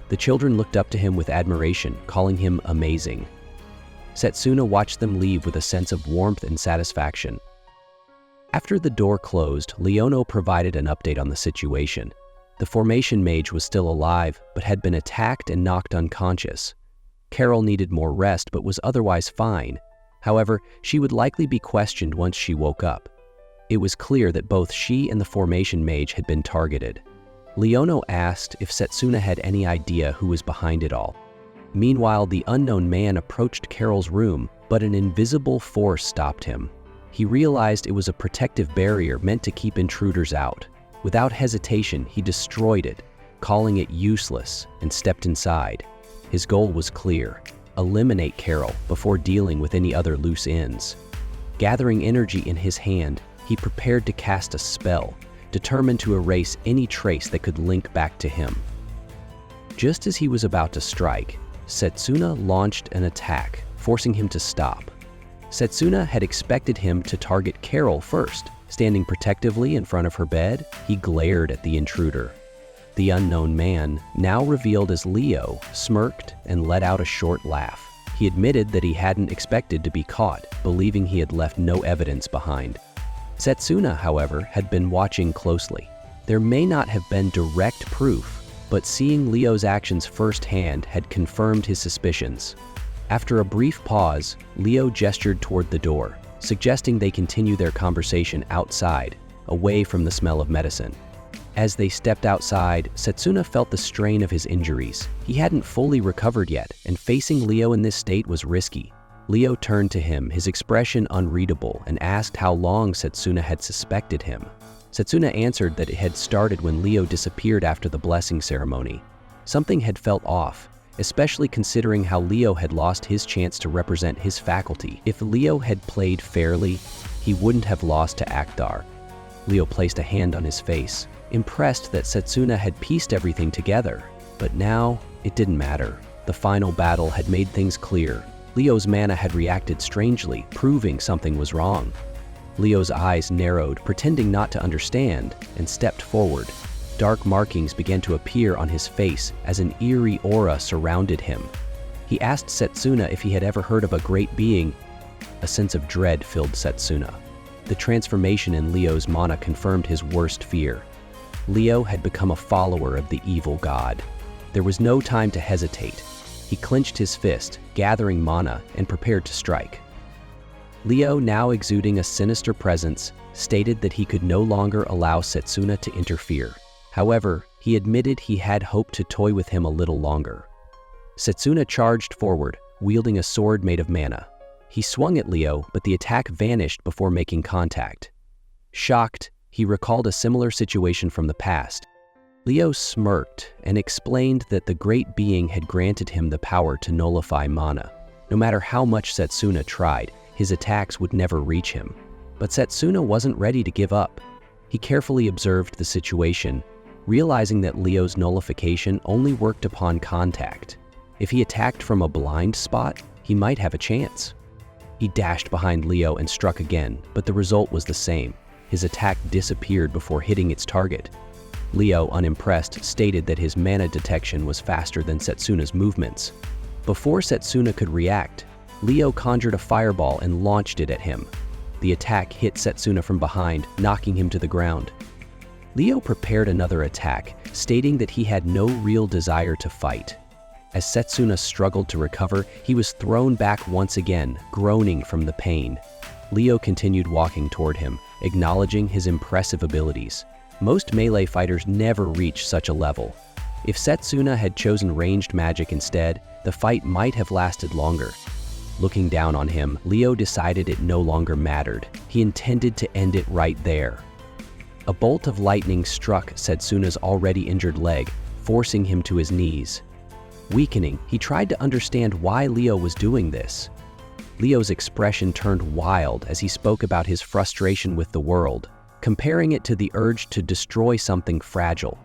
The children looked up to him with admiration, calling him amazing. Setsuna watched them leave with a sense of warmth and satisfaction. After the door closed, Leono provided an update on the situation. The formation mage was still alive, but had been attacked and knocked unconscious. Carol needed more rest, but was otherwise fine. However, she would likely be questioned once she woke up. It was clear that both she and the formation mage had been targeted. Leono asked if Setsuna had any idea who was behind it all. Meanwhile, the unknown man approached Carol's room, but an invisible force stopped him. He realized it was a protective barrier meant to keep intruders out. Without hesitation, he destroyed it, calling it useless, and stepped inside. His goal was clear: eliminate Carol before dealing with any other loose ends. Gathering energy in his hand, he prepared to cast a spell, determined to erase any trace that could link back to him. Just as he was about to strike, Setsuna launched an attack, forcing him to stop. Setsuna had expected him to target Carol first. Standing protectively in front of her bed, he glared at the intruder. The unknown man, now revealed as Leo, smirked and let out a short laugh. He admitted that he hadn't expected to be caught, believing he had left no evidence behind. Setsuna, however, had been watching closely. There may not have been direct proof, but seeing Leo's actions firsthand had confirmed his suspicions. After a brief pause, Leo gestured toward the door, suggesting they continue their conversation outside, away from the smell of medicine. As they stepped outside, Setsuna felt the strain of his injuries. He hadn't fully recovered yet, and facing Leo in this state was risky. Leo turned to him, his expression unreadable, and asked how long Setsuna had suspected him. Setsuna answered that it had started when Leo disappeared after the blessing ceremony. Something had felt off, especially considering how Leo had lost his chance to represent his faculty. If Leo had played fairly, he wouldn't have lost to Akdar. Leo placed a hand on his face, impressed that Setsuna had pieced everything together. But now, it didn't matter. The final battle had made things clear. Leo's mana had reacted strangely, proving something was wrong. Leo's eyes narrowed, pretending not to understand, and stepped forward. Dark markings began to appear on his face as an eerie aura surrounded him. He asked Setsuna if he had ever heard of a great being. A sense of dread filled Setsuna. The transformation in Leo's mana confirmed his worst fear. Leo had become a follower of the evil god. There was no time to hesitate. He clenched his fist, gathering mana, and prepared to strike. Leo, now exuding a sinister presence, stated that he could no longer allow Setsuna to interfere. However, he admitted he had hoped to toy with him a little longer. Setsuna charged forward, wielding a sword made of mana. He swung at Leo, but the attack vanished before making contact. Shocked, he recalled a similar situation from the past. Leo smirked and explained that the great being had granted him the power to nullify mana. No matter how much Setsuna tried, his attacks would never reach him. But Setsuna wasn't ready to give up. He carefully observed the situation, realizing that Leo's nullification only worked upon contact. If he attacked from a blind spot, he might have a chance. He dashed behind Leo and struck again, but the result was the same. His attack disappeared before hitting its target. Leo, unimpressed, stated that his mana detection was faster than Setsuna's movements. Before Setsuna could react, Leo conjured a fireball and launched it at him. The attack hit Setsuna from behind, knocking him to the ground. Leo prepared another attack, stating that he had no real desire to fight. As Setsuna struggled to recover, he was thrown back once again, groaning from the pain. Leo continued walking toward him, acknowledging his impressive abilities. Most melee fighters never reach such a level. If Setsuna had chosen ranged magic instead, the fight might have lasted longer. Looking down on him, Leo decided it no longer mattered. He intended to end it right there. A bolt of lightning struck Setsuna's already injured leg, forcing him to his knees. Weakening, he tried to understand why Leo was doing this. Leo's expression turned wild as he spoke about his frustration with the world, comparing it to the urge to destroy something fragile.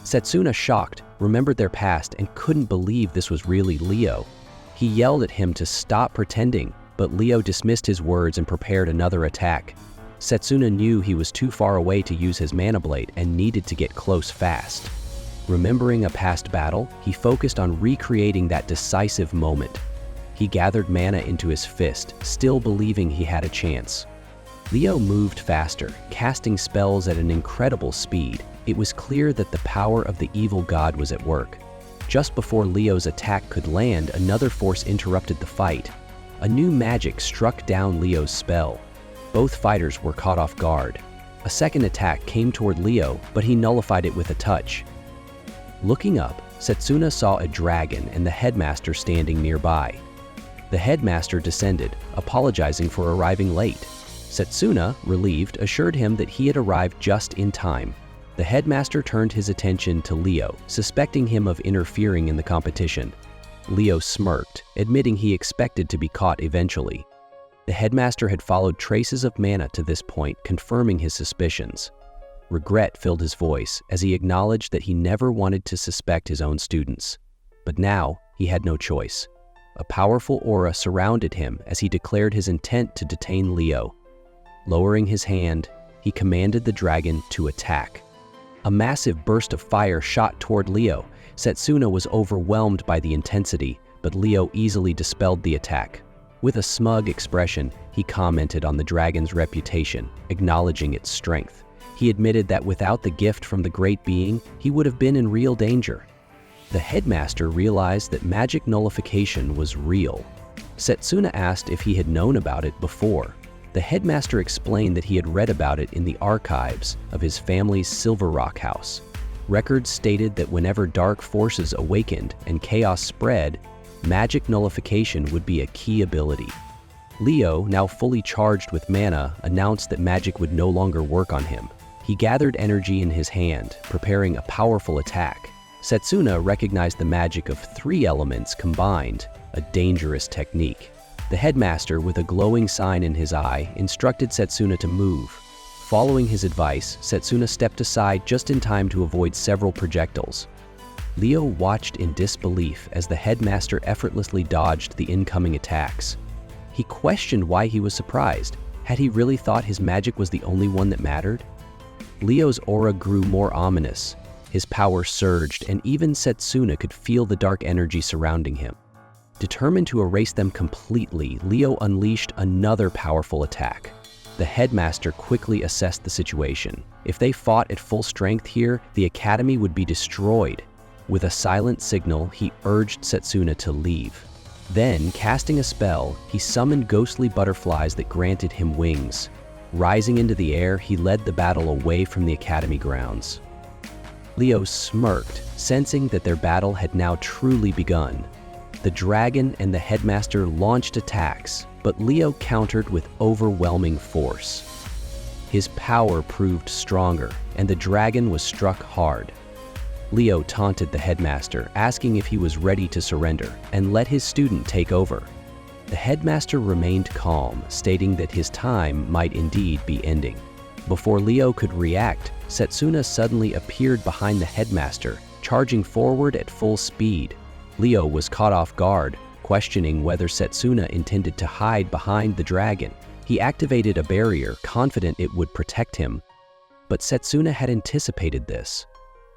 Setsuna, shocked, remembered their past and couldn't believe this was really Leo. He yelled at him to stop pretending, but Leo dismissed his words and prepared another attack. Setsuna knew he was too far away to use his mana blade and needed to get close fast. Remembering a past battle, he focused on recreating that decisive moment. He gathered mana into his fist, still believing he had a chance. Leo moved faster, casting spells at an incredible speed. It was clear that the power of the evil god was at work. Just before Leo's attack could land, another force interrupted the fight. A new magic struck down Leo's spell. Both fighters were caught off guard. A second attack came toward Leo, but he nullified it with a touch. Looking up, Setsuna saw a dragon and the headmaster standing nearby. The headmaster descended, apologizing for arriving late. Setsuna, relieved, assured him that he had arrived just in time. The headmaster turned his attention to Leo, suspecting him of interfering in the competition. Leo smirked, admitting he expected to be caught eventually. The headmaster had followed traces of mana to this point, confirming his suspicions. Regret filled his voice as he acknowledged that he never wanted to suspect his own students. But now, he had no choice. A powerful aura surrounded him as he declared his intent to detain Leo. Lowering his hand, he commanded the dragon to attack. A massive burst of fire shot toward Leo. Setsuna was overwhelmed by the intensity, but Leo easily dispelled the attack. With a smug expression, he commented on the dragon's reputation, acknowledging its strength. He admitted that without the gift from the great being, he would have been in real danger. The headmaster realized that magic nullification was real. Setsuna asked if he had known about it before. The headmaster explained that he had read about it in the archives of his family's Silver Rock house. Records stated that whenever dark forces awakened and chaos spread, magic nullification would be a key ability. Leo, now fully charged with mana, announced that magic would no longer work on him. He gathered energy in his hand, preparing a powerful attack. Setsuna recognized the magic of 3 elements combined, a dangerous technique. The headmaster, with a glowing sign in his eye, instructed Setsuna to move. Following his advice, Setsuna stepped aside just in time to avoid several projectiles. Leo watched in disbelief as the headmaster effortlessly dodged the incoming attacks. He questioned why he was surprised. Had he really thought his magic was the only one that mattered? Leo's aura grew more ominous. His power surged, and even Setsuna could feel the dark energy surrounding him. Determined to erase them completely, Leo unleashed another powerful attack. The headmaster quickly assessed the situation. If they fought at full strength here, the academy would be destroyed. With a silent signal, he urged Setsuna to leave. Then, casting a spell, he summoned ghostly butterflies that granted him wings. Rising into the air, he led the battle away from the academy grounds. Leo smirked, sensing that their battle had now truly begun. The dragon and the headmaster launched attacks, but Leo countered with overwhelming force. His power proved stronger, and the dragon was struck hard. Leo taunted the headmaster, asking if he was ready to surrender, and let his student take over. The headmaster remained calm, stating that his time might indeed be ending. Before Leo could react, Setsuna suddenly appeared behind the headmaster, charging forward at full speed. Leo was caught off guard, questioning whether Setsuna intended to hide behind the dragon. He activated a barrier, confident it would protect him. But Setsuna had anticipated this.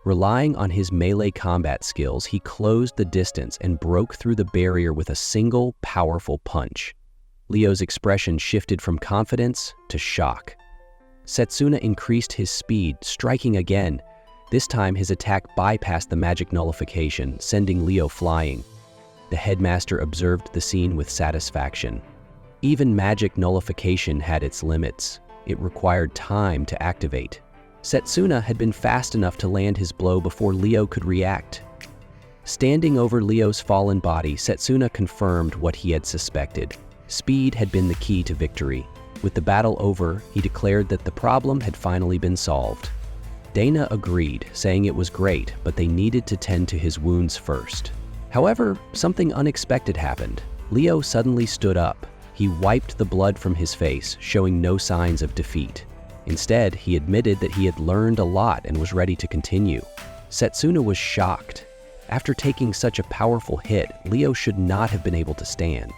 Relying on his melee combat skills, he closed the distance and broke through the barrier with a single, powerful punch. Leo's expression shifted from confidence to shock. Setsuna increased his speed, striking again. This time, his attack bypassed the magic nullification, sending Leo flying. The headmaster observed the scene with satisfaction. Even magic nullification had its limits. It required time to activate. Setsuna had been fast enough to land his blow before Leo could react. Standing over Leo's fallen body, Setsuna confirmed what he had suspected. Speed had been the key to victory. With the battle over, he declared that the problem had finally been solved. Dana agreed, saying it was great, but they needed to tend to his wounds first. However, something unexpected happened. Leo suddenly stood up. He wiped the blood from his face, showing no signs of defeat. Instead, he admitted that he had learned a lot and was ready to continue. Setsuna was shocked. After taking such a powerful hit, Leo should not have been able to stand.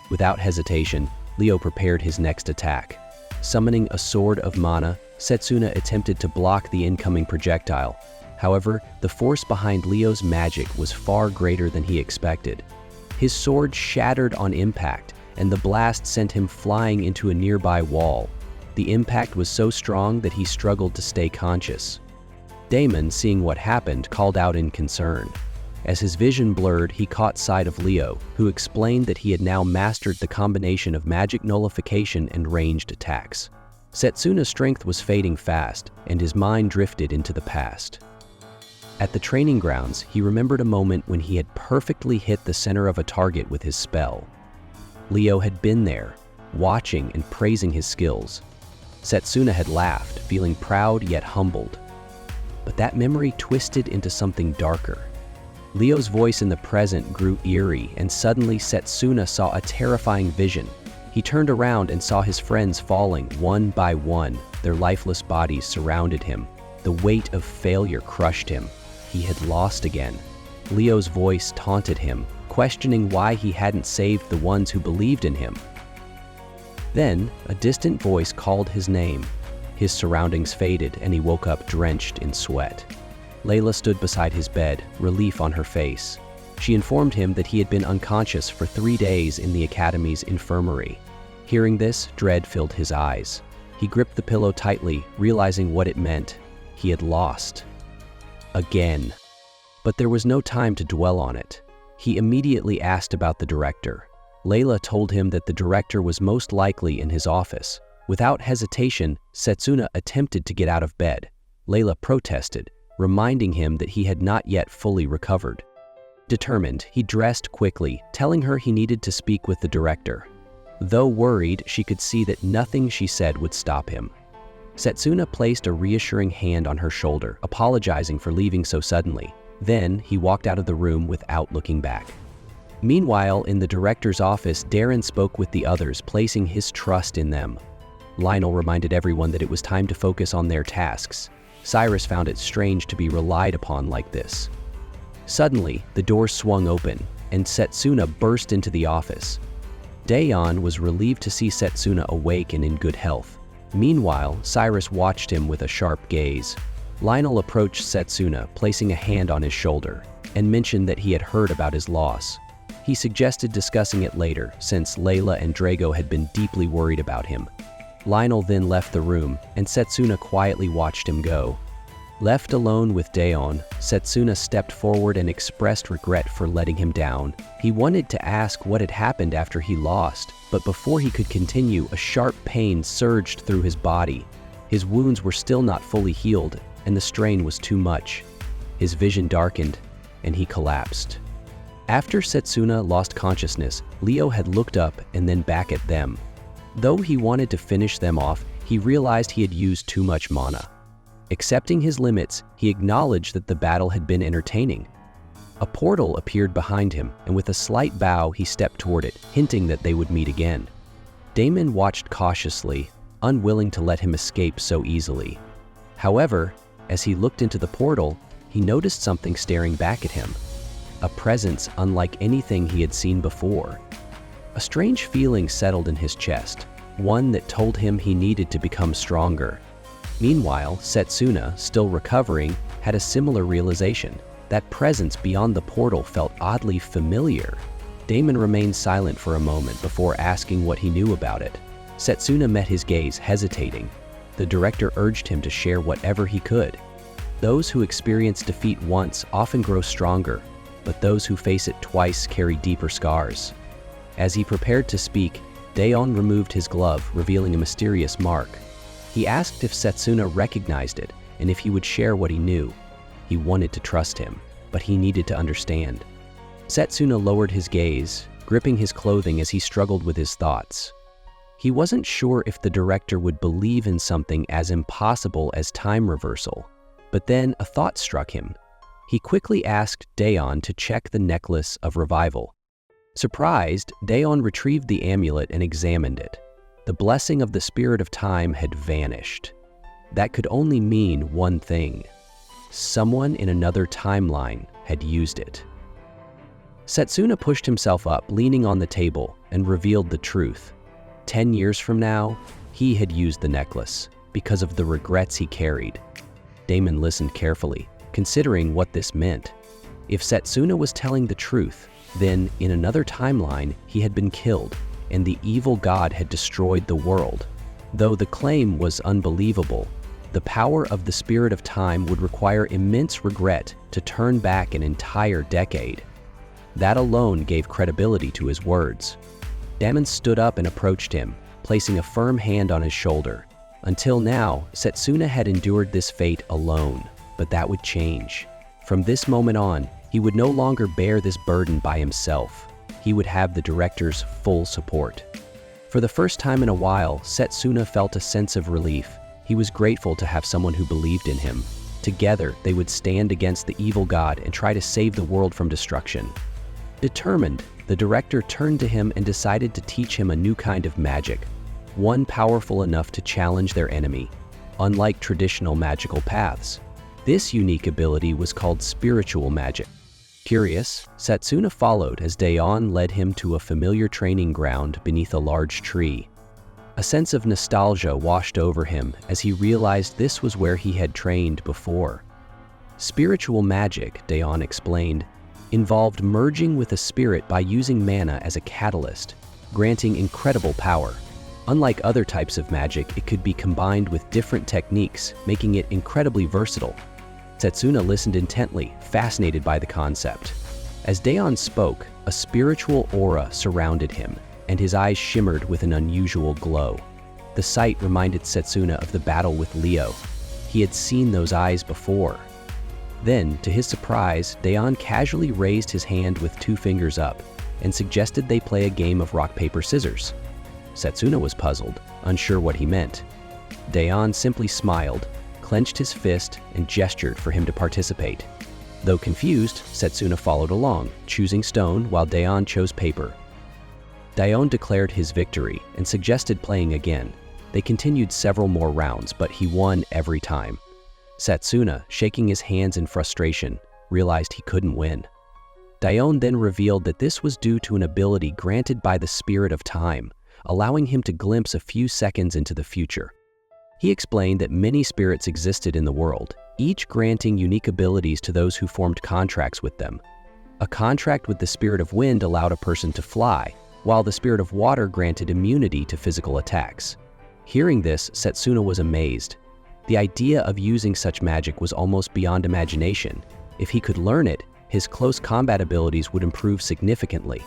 Without hesitation, Leo prepared his next attack. Summoning a sword of mana, Setsuna attempted to block the incoming projectile. However, the force behind Leo's magic was far greater than he expected. His sword shattered on impact, and the blast sent him flying into a nearby wall. The impact was so strong that he struggled to stay conscious. Damon, seeing what happened, called out in concern. As his vision blurred, he caught sight of Leo, who explained that he had now mastered the combination of magic nullification and ranged attacks. Setsuna's strength was fading fast, and his mind drifted into the past. At the training grounds, he remembered a moment when he had perfectly hit the center of a target with his spell. Leo had been there, watching and praising his skills. Setsuna had laughed, feeling proud yet humbled. But that memory twisted into something darker. Leo's voice in the present grew eerie, and suddenly Setsuna saw a terrifying vision. He turned around and saw his friends falling one by one. Their lifeless bodies surrounded him. The weight of failure crushed him. He had lost again. Leo's voice taunted him, questioning why he hadn't saved the ones who believed in him. Then, a distant voice called his name. His surroundings faded, and he woke up drenched in sweat. Layla stood beside his bed, relief on her face. She informed him that he had been unconscious for 3 days in the academy's infirmary. Hearing this, dread filled his eyes. He gripped the pillow tightly, realizing what it meant. He had lost. Again. But there was no time to dwell on it. He immediately asked about the director. Layla told him that the director was most likely in his office. Without hesitation, Setsuna attempted to get out of bed. Layla protested, reminding him that he had not yet fully recovered. Determined, he dressed quickly, telling her he needed to speak with the director. Though worried, she could see that nothing she said would stop him. Setsuna placed a reassuring hand on her shoulder, apologizing for leaving so suddenly. Then, he walked out of the room without looking back. Meanwhile, in the director's office, Darren spoke with the others, placing his trust in them. Lionel reminded everyone that it was time to focus on their tasks. Cyrus found it strange to be relied upon like this. Suddenly, the door swung open, and Setsuna burst into the office. Daeon was relieved to see Setsuna awake and in good health. Meanwhile, Cyrus watched him with a sharp gaze. Lionel approached Setsuna, placing a hand on his shoulder, and mentioned that he had heard about his loss. He suggested discussing it later, since Layla and Drago had been deeply worried about him. Lionel then left the room, and Setsuna quietly watched him go. Left alone with Daeon, Setsuna stepped forward and expressed regret for letting him down. He wanted to ask what had happened after he lost, but before he could continue, a sharp pain surged through his body. His wounds were still not fully healed, and the strain was too much. His vision darkened, and he collapsed. After Setsuna lost consciousness, Leo had looked up and then back at them. Though he wanted to finish them off, he realized he had used too much mana. Accepting his limits, he acknowledged that the battle had been entertaining. A portal appeared behind him, and with a slight bow, he stepped toward it, hinting that they would meet again. Damon watched cautiously, unwilling to let him escape so easily. However, as he looked into the portal, he noticed something staring back at him. A presence unlike anything he had seen before. A strange feeling settled in his chest, one that told him he needed to become stronger. Meanwhile, Setsuna, still recovering, had a similar realization. That presence beyond the portal felt oddly familiar. Damon remained silent for a moment before asking what he knew about it. Setsuna met his gaze, hesitating. The director urged him to share whatever he could. Those who experience defeat once often grow stronger, but those who face it twice carry deeper scars. As he prepared to speak, Daeon removed his glove, revealing a mysterious mark. He asked if Setsuna recognized it and if he would share what he knew. He wanted to trust him, but he needed to understand. Setsuna lowered his gaze, gripping his clothing as he struggled with his thoughts. He wasn't sure if the director would believe in something as impossible as time reversal, but then a thought struck him. He quickly asked Daeon to check the necklace of revival. Surprised, Daeon retrieved the amulet and examined it. The blessing of the spirit of time had vanished. That could only mean one thing. Someone in another timeline had used it. Setsuna pushed himself up, leaning on the table, and revealed the truth. 10 years from now, he had used the necklace because of the regrets he carried. Damon listened carefully, considering what this meant. If Setsuna was telling the truth, then in another timeline, he had been killed, and the evil god had destroyed the world. Though the claim was unbelievable, the power of the spirit of time would require immense regret to turn back an entire decade. That alone gave credibility to his words. Damon stood up and approached him, placing a firm hand on his shoulder. Until now, Setsuna had endured this fate alone, but that would change. From this moment on, he would no longer bear this burden by himself. He would have the director's full support. For the first time in a while, Setsuna felt a sense of relief. He was grateful to have someone who believed in him. Together, they would stand against the evil god and try to save the world from destruction. Determined, the director turned to him and decided to teach him a new kind of magic, one powerful enough to challenge their enemy, unlike traditional magical paths. This unique ability was called spiritual magic. Curious, Setsuna followed as Daeon led him to a familiar training ground beneath a large tree. A sense of nostalgia washed over him as he realized this was where he had trained before. Spiritual magic, Daeon explained, involved merging with a spirit by using mana as a catalyst, granting incredible power. Unlike other types of magic, it could be combined with different techniques, making it incredibly versatile. Setsuna listened intently, fascinated by the concept. As Daeon spoke, a spiritual aura surrounded him, and his eyes shimmered with an unusual glow. The sight reminded Setsuna of the battle with Leo. He had seen those eyes before. Then, to his surprise, Daeon casually raised his hand with 2 fingers up and suggested they play a game of rock, paper, scissors. Setsuna was puzzled, unsure what he meant. Daeon simply smiled, clenched his fist, and gestured for him to participate. Though confused, Setsuna followed along, choosing stone while Daeon chose paper. Daeon declared his victory and suggested playing again. They continued several more rounds, but he won every time. Setsuna, shaking his hands in frustration, realized he couldn't win. Daeon then revealed that this was due to an ability granted by the spirit of time, allowing him to glimpse a few seconds into the future. He explained that many spirits existed in the world, each granting unique abilities to those who formed contracts with them. A contract with the spirit of wind allowed a person to fly, while the spirit of water granted immunity to physical attacks. Hearing this, Setsuna was amazed. The idea of using such magic was almost beyond imagination. If he could learn it, his close combat abilities would improve significantly.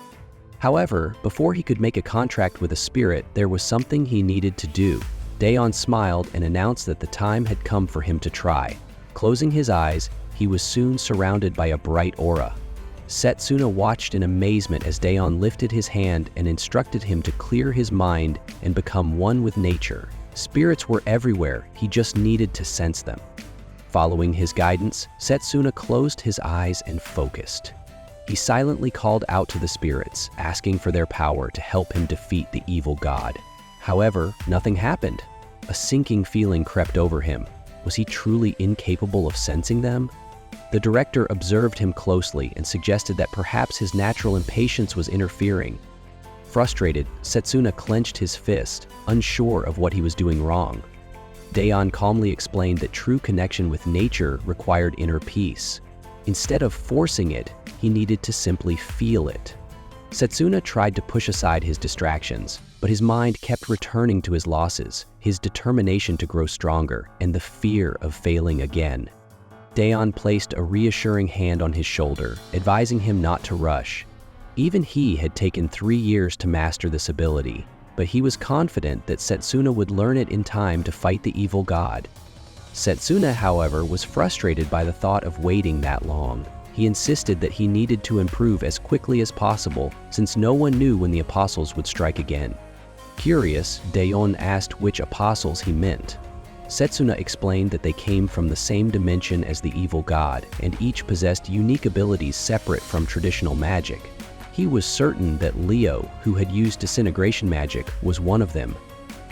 However, before he could make a contract with a spirit, there was something he needed to do. Daeon smiled and announced that the time had come for him to try. Closing his eyes, he was soon surrounded by a bright aura. Setsuna watched in amazement as Daeon lifted his hand and instructed him to clear his mind and become one with nature. Spirits were everywhere, he just needed to sense them. Following his guidance, Setsuna closed his eyes and focused. He silently called out to the spirits, asking for their power to help him defeat the evil god. However, nothing happened. A sinking feeling crept over him. Was he truly incapable of sensing them? The director observed him closely and suggested that perhaps his natural impatience was interfering. Frustrated, Setsuna clenched his fist, unsure of what he was doing wrong. Daeon calmly explained that true connection with nature required inner peace. Instead of forcing it, he needed to simply feel it. Setsuna tried to push aside his distractions, but his mind kept returning to his losses, his determination to grow stronger, and the fear of failing again. Daeon placed a reassuring hand on his shoulder, advising him not to rush. Even he had taken 3 years to master this ability, but he was confident that Setsuna would learn it in time to fight the evil god. Setsuna, however, was frustrated by the thought of waiting that long. He insisted that he needed to improve as quickly as possible, since no one knew when the apostles would strike again. Curious, Daeon asked which apostles he meant. Setsuna explained that they came from the same dimension as the evil god, and each possessed unique abilities separate from traditional magic. He was certain that Leo, who had used disintegration magic, was one of them.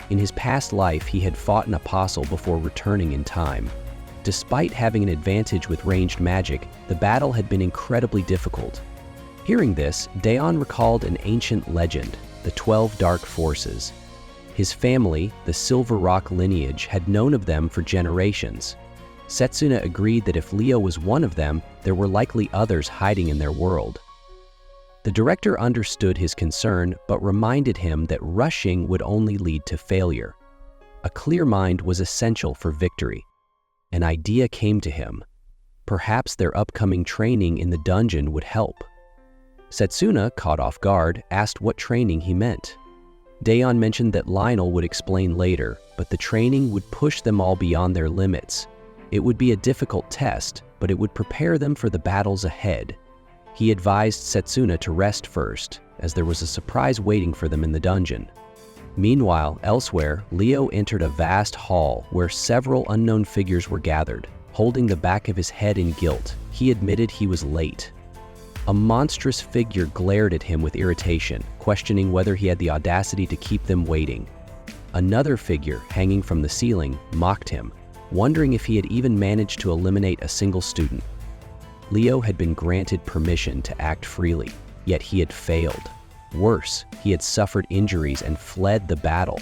In his past life, he had fought an apostle before returning in time. Despite having an advantage with ranged magic, the battle had been incredibly difficult. Hearing this, Daeon recalled an ancient legend, the 12 Dark Forces. His family, the Silver Rock lineage, had known of them for generations. Setsuna agreed that if Leo was one of them, there were likely others hiding in their world. The director understood his concern, but reminded him that rushing would only lead to failure. A clear mind was essential for victory. An idea came to him. Perhaps their upcoming training in the dungeon would help. Setsuna, caught off guard, asked what training he meant. Daeon mentioned that Lionel would explain later, but the training would push them all beyond their limits. It would be a difficult test, but it would prepare them for the battles ahead. He advised Setsuna to rest first, as there was a surprise waiting for them in the dungeon. Meanwhile, elsewhere, Leo entered a vast hall where several unknown figures were gathered. Holding the back of his head in guilt, he admitted he was late. A monstrous figure glared at him with irritation, questioning whether he had the audacity to keep them waiting. Another figure, hanging from the ceiling, mocked him, wondering if he had even managed to eliminate a single student. Leo had been granted permission to act freely, yet he had failed. Worse, he had suffered injuries and fled the battle.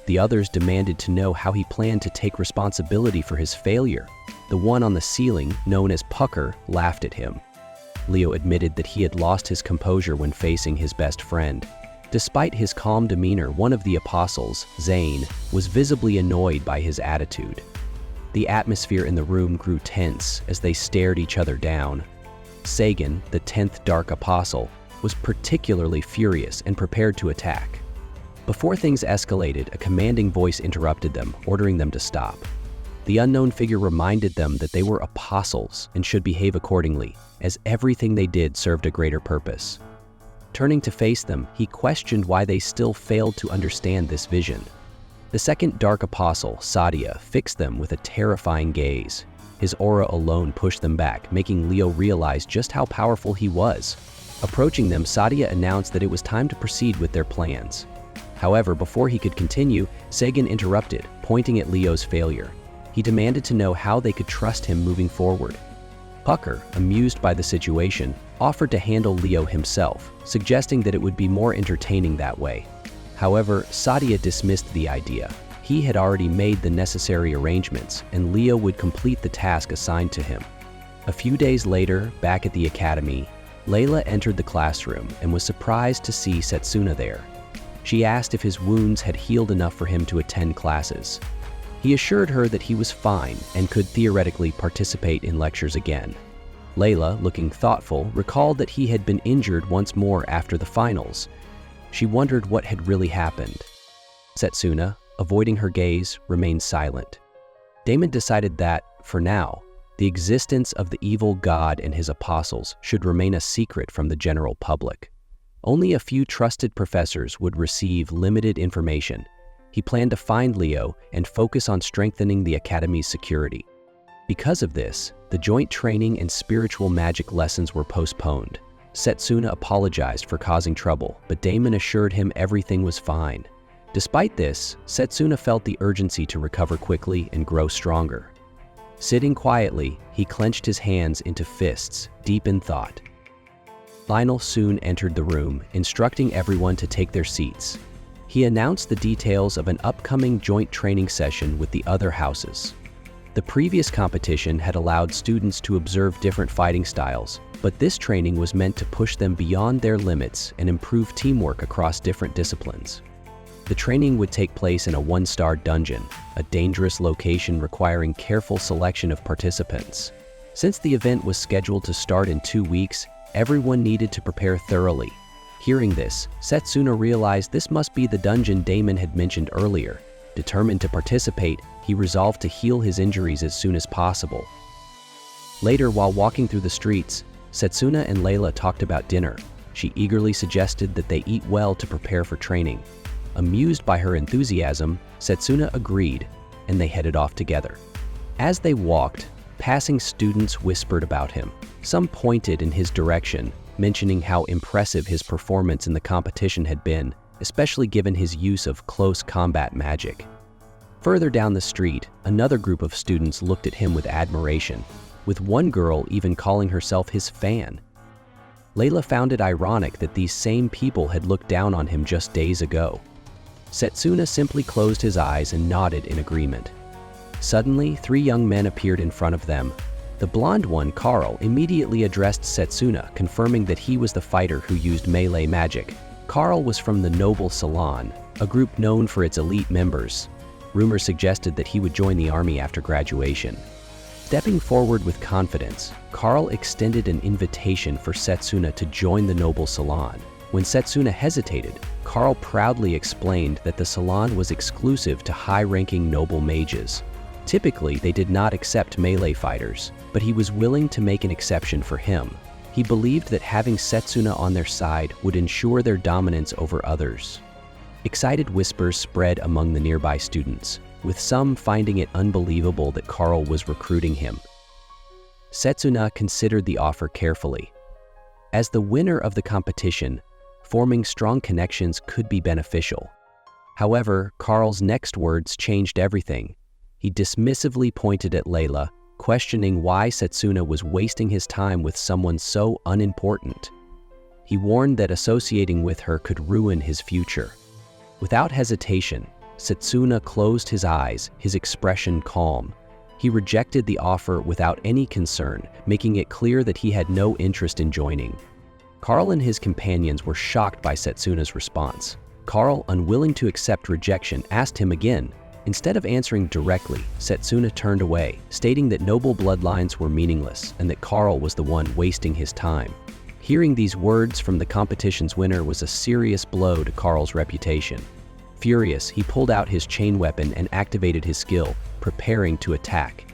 The others demanded to know how he planned to take responsibility for his failure. The one on the ceiling, known as Pucker, laughed at him. Leo admitted that he had lost his composure when facing his best friend. Despite his calm demeanor, one of the apostles, Zane, was visibly annoyed by his attitude. The atmosphere in the room grew tense as they stared each other down. Sagan, the 10th Dark Apostle, was particularly furious and prepared to attack. Before things escalated, a commanding voice interrupted them, ordering them to stop. The unknown figure reminded them that they were apostles and should behave accordingly, as everything they did served a greater purpose. Turning to face them, he questioned why they still failed to understand this vision. The second Dark Apostle, Sadia, fixed them with a terrifying gaze. His aura alone pushed them back, making Leo realize just how powerful he was. Approaching them, Sadia announced that it was time to proceed with their plans. However, before he could continue, Sagan interrupted, pointing at Leo's failure. He demanded to know how they could trust him moving forward. Pucker, amused by the situation, offered to handle Leo himself, suggesting that it would be more entertaining that way. However, Sadia dismissed the idea. He had already made the necessary arrangements, and Leo would complete the task assigned to him. A few days later, back at the academy, Layla entered the classroom and was surprised to see Setsuna there. She asked if his wounds had healed enough for him to attend classes. He assured her that he was fine and could theoretically participate in lectures again. Layla, looking thoughtful, recalled that he had been injured once more after the finals. She wondered what had really happened. Setsuna, avoiding her gaze, remained silent. Damon decided that, for now, The existence of the evil god and his apostles should remain a secret from the general public. Only a few trusted professors would receive limited information. He planned to find Leo and focus on strengthening the academy's security. Because of this, the joint training and spiritual magic lessons were postponed. Setsuna apologized for causing trouble, but Damon assured him everything was fine. Despite this, Setsuna felt the urgency to recover quickly and grow stronger. Sitting quietly, he clenched his hands into fists, deep in thought. Lionel soon entered the room, instructing everyone to take their seats. He announced the details of an upcoming joint training session with the other houses. The previous competition had allowed students to observe different fighting styles, but this training was meant to push them beyond their limits and improve teamwork across different disciplines. The training would take place in a one-star dungeon, a dangerous location requiring careful selection of participants. Since the event was scheduled to start in 2 weeks, everyone needed to prepare thoroughly. Hearing this, Setsuna realized this must be the dungeon Damon had mentioned earlier. Determined to participate, he resolved to heal his injuries as soon as possible. Later, while walking through the streets, Setsuna and Layla talked about dinner. She eagerly suggested that they eat well to prepare for training. Amused by her enthusiasm, Setsuna agreed, and they headed off together. As they walked, passing students whispered about him. Some pointed in his direction, mentioning how impressive his performance in the competition had been, especially given his use of close combat magic. Further down the street, another group of students looked at him with admiration, with one girl even calling herself his fan. Layla found it ironic that these same people had looked down on him just days ago. Setsuna simply closed his eyes and nodded in agreement. Suddenly, 3 young men appeared in front of them. The blonde one, Carl, immediately addressed Setsuna, confirming that he was the fighter who used melee magic. Carl was from the Noble Salon, a group known for its elite members. Rumors suggested that he would join the army after graduation. Stepping forward with confidence, Carl extended an invitation for Setsuna to join the Noble Salon. When Setsuna hesitated, Carl proudly explained that the salon was exclusive to high-ranking noble mages. Typically, they did not accept melee fighters, but he was willing to make an exception for him. He believed that having Setsuna on their side would ensure their dominance over others. Excited whispers spread among the nearby students, with some finding it unbelievable that Carl was recruiting him. Setsuna considered the offer carefully. As the winner of the competition, forming strong connections could be beneficial. However, Carl's next words changed everything. He dismissively pointed at Layla, questioning why Setsuna was wasting his time with someone so unimportant. He warned that associating with her could ruin his future. Without hesitation, Setsuna closed his eyes, his expression calm. He rejected the offer without any concern, making it clear that he had no interest in joining. Carl and his companions were shocked by Setsuna's response. Carl, unwilling to accept rejection, asked him again. Instead of answering directly, Setsuna turned away, stating that noble bloodlines were meaningless and that Carl was the one wasting his time. Hearing these words from the competition's winner was a serious blow to Carl's reputation. Furious, he pulled out his chain weapon and activated his skill, preparing to attack.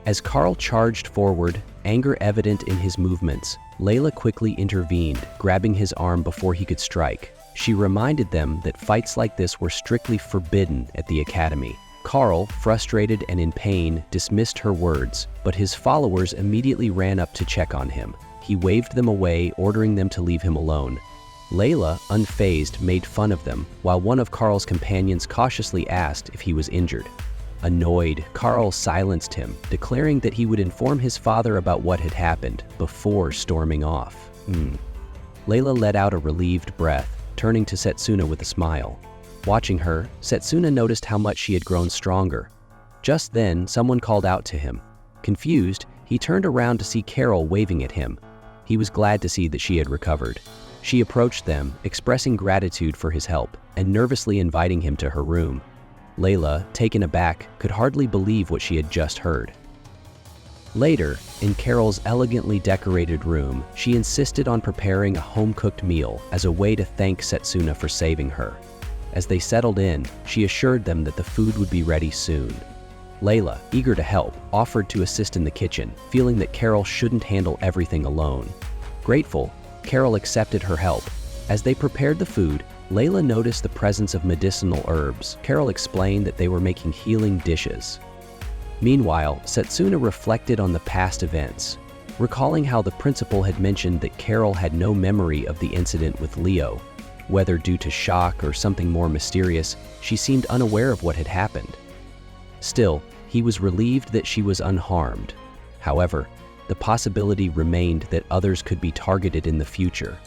As Carl charged forward, anger evident in his movements, Layla quickly intervened, grabbing his arm before he could strike. She reminded them that fights like this were strictly forbidden at the academy. Carl, frustrated and in pain, dismissed her words, but his followers immediately ran up to check on him. He waved them away, ordering them to leave him alone. Layla, unfazed, made fun of them, while one of Carl's companions cautiously asked if he was injured. Annoyed, Carl silenced him, declaring that he would inform his father about what had happened before storming off. Layla let out a relieved breath, turning to Setsuna with a smile. Watching her, Setsuna noticed how much she had grown stronger. Just then, someone called out to him. Confused, he turned around to see Carol waving at him. He was glad to see that she had recovered. She approached them, expressing gratitude for his help, and nervously inviting him to her room. Layla, taken aback, could hardly believe what she had just heard. Later, in Carol's elegantly decorated room, she insisted on preparing a home-cooked meal as a way to thank Setsuna for saving her. As they settled in, she assured them that the food would be ready soon. Layla, eager to help, offered to assist in the kitchen, feeling that Carol shouldn't handle everything alone. Grateful, Carol accepted her help. As they prepared the food, Layla noticed the presence of medicinal herbs. Carol explained that they were making healing dishes. Meanwhile, Setsuna reflected on the past events, recalling how the principal had mentioned that Carol had no memory of the incident with Leo. Whether due to shock or something more mysterious, she seemed unaware of what had happened. Still, he was relieved that she was unharmed. However, the possibility remained that others could be targeted in the future.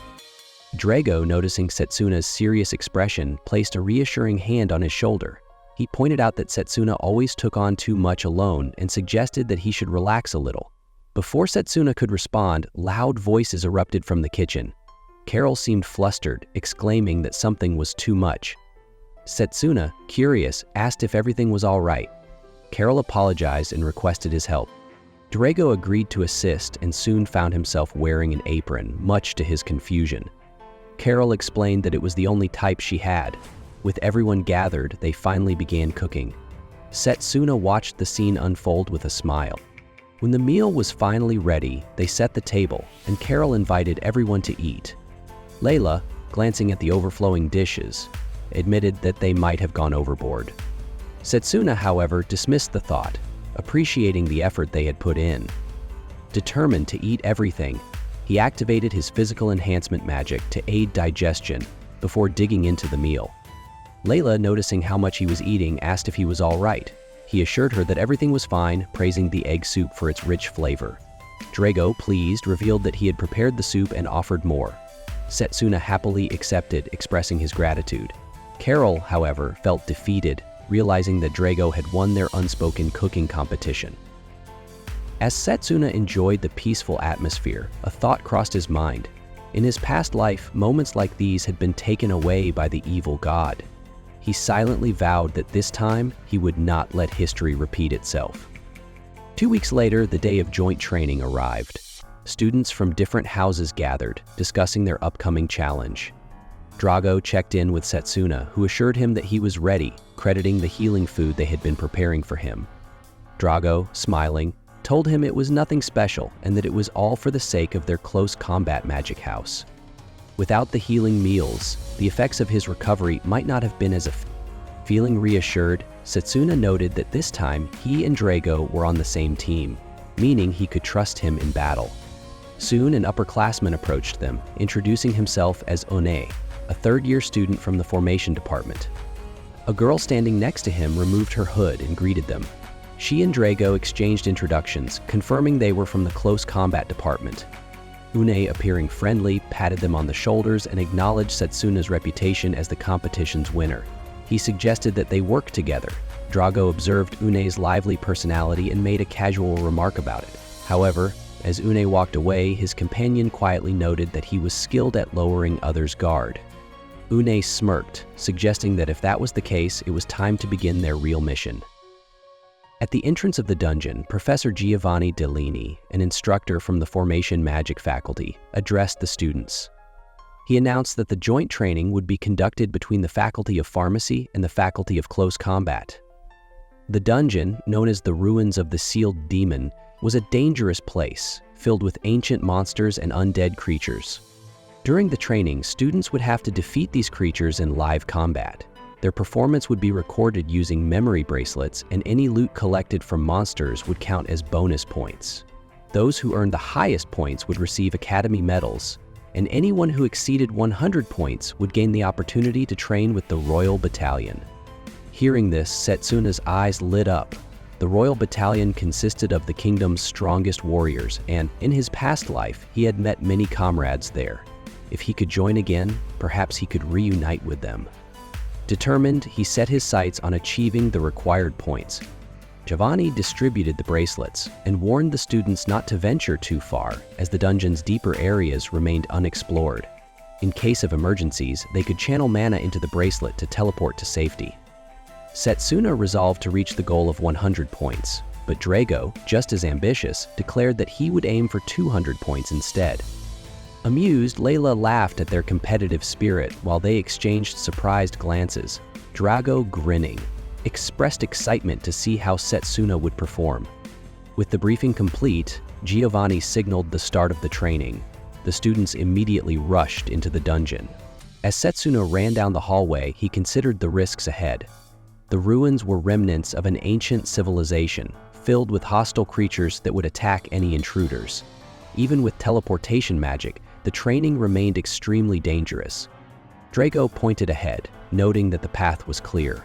Drago, noticing Setsuna's serious expression, placed a reassuring hand on his shoulder. He pointed out that Setsuna always took on too much alone and suggested that he should relax a little. Before Setsuna could respond, loud voices erupted from the kitchen. Carol seemed flustered, exclaiming that something was too much. Setsuna, curious, asked if everything was all right. Carol apologized and requested his help. Drago agreed to assist and soon found himself wearing an apron, much to his confusion. Carol explained that it was the only type she had. With everyone gathered, they finally began cooking. Setsuna watched the scene unfold with a smile. When the meal was finally ready, they set the table, and Carol invited everyone to eat. Layla, glancing at the overflowing dishes, admitted that they might have gone overboard. Setsuna, however, dismissed the thought, appreciating the effort they had put in. Determined to eat everything, he activated his physical enhancement magic to aid digestion before digging into the meal. Layla, noticing how much he was eating, asked if he was all right. He assured her that everything was fine, praising the egg soup for its rich flavor. Drago, pleased, revealed that he had prepared the soup and offered more. Setsuna happily accepted, expressing his gratitude. Carol, however, felt defeated, realizing that Drago had won their unspoken cooking competition. As Setsuna enjoyed the peaceful atmosphere, a thought crossed his mind. In his past life, moments like these had been taken away by the evil god. He silently vowed that this time he would not let history repeat itself. 2 weeks later, the day of joint training arrived. Students from different houses gathered, discussing their upcoming challenge. Drago checked in with Setsuna, who assured him that he was ready, crediting the healing food they had been preparing for him. Drago, smiling, told him it was nothing special and that it was all for the sake of their close combat magic house. Without the healing meals, the effects of his recovery might not have been as effective. Feeling reassured, Setsuna noted that this time he and Drago were on the same team, meaning he could trust him in battle. Soon an upperclassman approached them, introducing himself as One, a third-year student from the formation department. A girl standing next to him removed her hood and greeted them. She and Drago exchanged introductions, confirming they were from the close combat department. Une, appearing friendly, patted them on the shoulders and acknowledged Setsuna's reputation as the competition's winner. He suggested that they work together. Drago observed Une's lively personality and made a casual remark about it. However, as Une walked away, his companion quietly noted that he was skilled at lowering others' guard. Une smirked, suggesting that if that was the case, it was time to begin their real mission. At the entrance of the dungeon, Professor Giovanni Dellini, an instructor from the Formation Magic faculty, addressed the students. He announced that the joint training would be conducted between the Faculty of Pharmacy and the Faculty of Close Combat. The dungeon, known as the Ruins of the Sealed Demon, was a dangerous place, filled with ancient monsters and undead creatures. During the training, students would have to defeat these creatures in live combat. Their performance would be recorded using memory bracelets, and any loot collected from monsters would count as bonus points. Those who earned the highest points would receive Academy medals, and anyone who exceeded 100 points would gain the opportunity to train with the Royal Battalion. Hearing this, Setsuna's eyes lit up. The Royal Battalion consisted of the kingdom's strongest warriors, and in his past life, he had met many comrades there. If he could join again, perhaps he could reunite with them. Determined, he set his sights on achieving the required points. Giovanni distributed the bracelets and warned the students not to venture too far, as the dungeon's deeper areas remained unexplored. In case of emergencies, they could channel mana into the bracelet to teleport to safety. Setsuna resolved to reach the goal of 100 points, but Drago, just as ambitious, declared that he would aim for 200 points instead. Amused, Layla laughed at their competitive spirit while they exchanged surprised glances, Drago grinning. expressed excitement to see how Setsuna would perform. With the briefing complete, Giovanni signaled the start of the training. The students immediately rushed into the dungeon. As Setsuna ran down the hallway, he considered the risks ahead. The ruins were remnants of an ancient civilization, filled with hostile creatures that would attack any intruders. Even with teleportation magic, the training remained extremely dangerous. Drago pointed ahead, noting that the path was clear.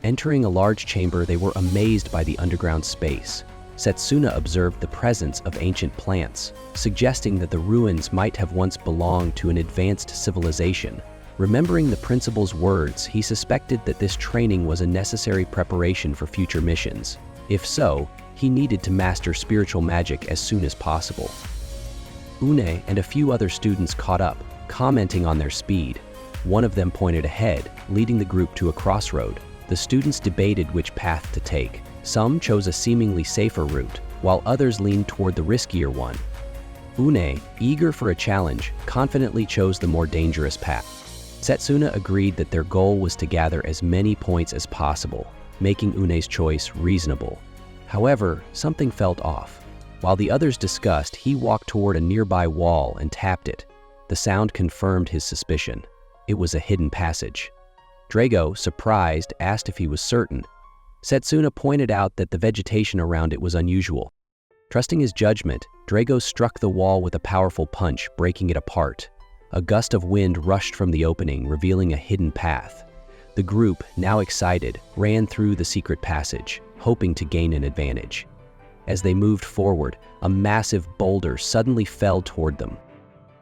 Entering a large chamber, they were amazed by the underground space. Setsuna observed the presence of ancient plants, suggesting that the ruins might have once belonged to an advanced civilization. Remembering the principal's words, he suspected that this training was a necessary preparation for future missions. If so, he needed to master spiritual magic as soon as possible. Une and a few other students caught up, commenting on their speed. One of them pointed ahead, leading the group to a crossroad. The students debated which path to take. Some chose a seemingly safer route, while others leaned toward the riskier one. Une, eager for a challenge, confidently chose the more dangerous path. Setsuna agreed that their goal was to gather as many points as possible, making Une's choice reasonable. However, something felt off. While the others discussed, he walked toward a nearby wall and tapped it. The sound confirmed his suspicion. It was a hidden passage. Drago, surprised, asked if he was certain. Setsuna pointed out that the vegetation around it was unusual. Trusting his judgment, Drago struck the wall with a powerful punch, breaking it apart. A gust of wind rushed from the opening, revealing a hidden path. The group, now excited, ran through the secret passage, hoping to gain an advantage. As they moved forward, a massive boulder suddenly fell toward them.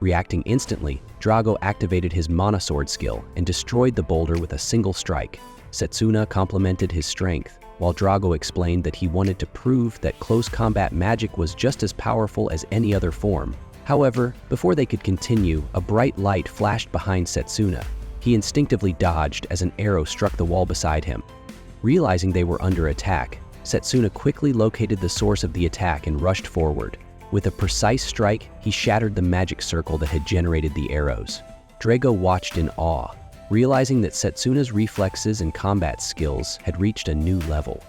Reacting instantly, Drago activated his Mana Sword skill and destroyed the boulder with a single strike. Setsuna complimented his strength, while Drago explained that he wanted to prove that close combat magic was just as powerful as any other form. However, before they could continue, a bright light flashed behind Setsuna. He instinctively dodged as an arrow struck the wall beside him. Realizing they were under attack, Setsuna quickly located the source of the attack and rushed forward. With a precise strike, he shattered the magic circle that had generated the arrows. Drago watched in awe, realizing that Setsuna's reflexes and combat skills had reached a new level.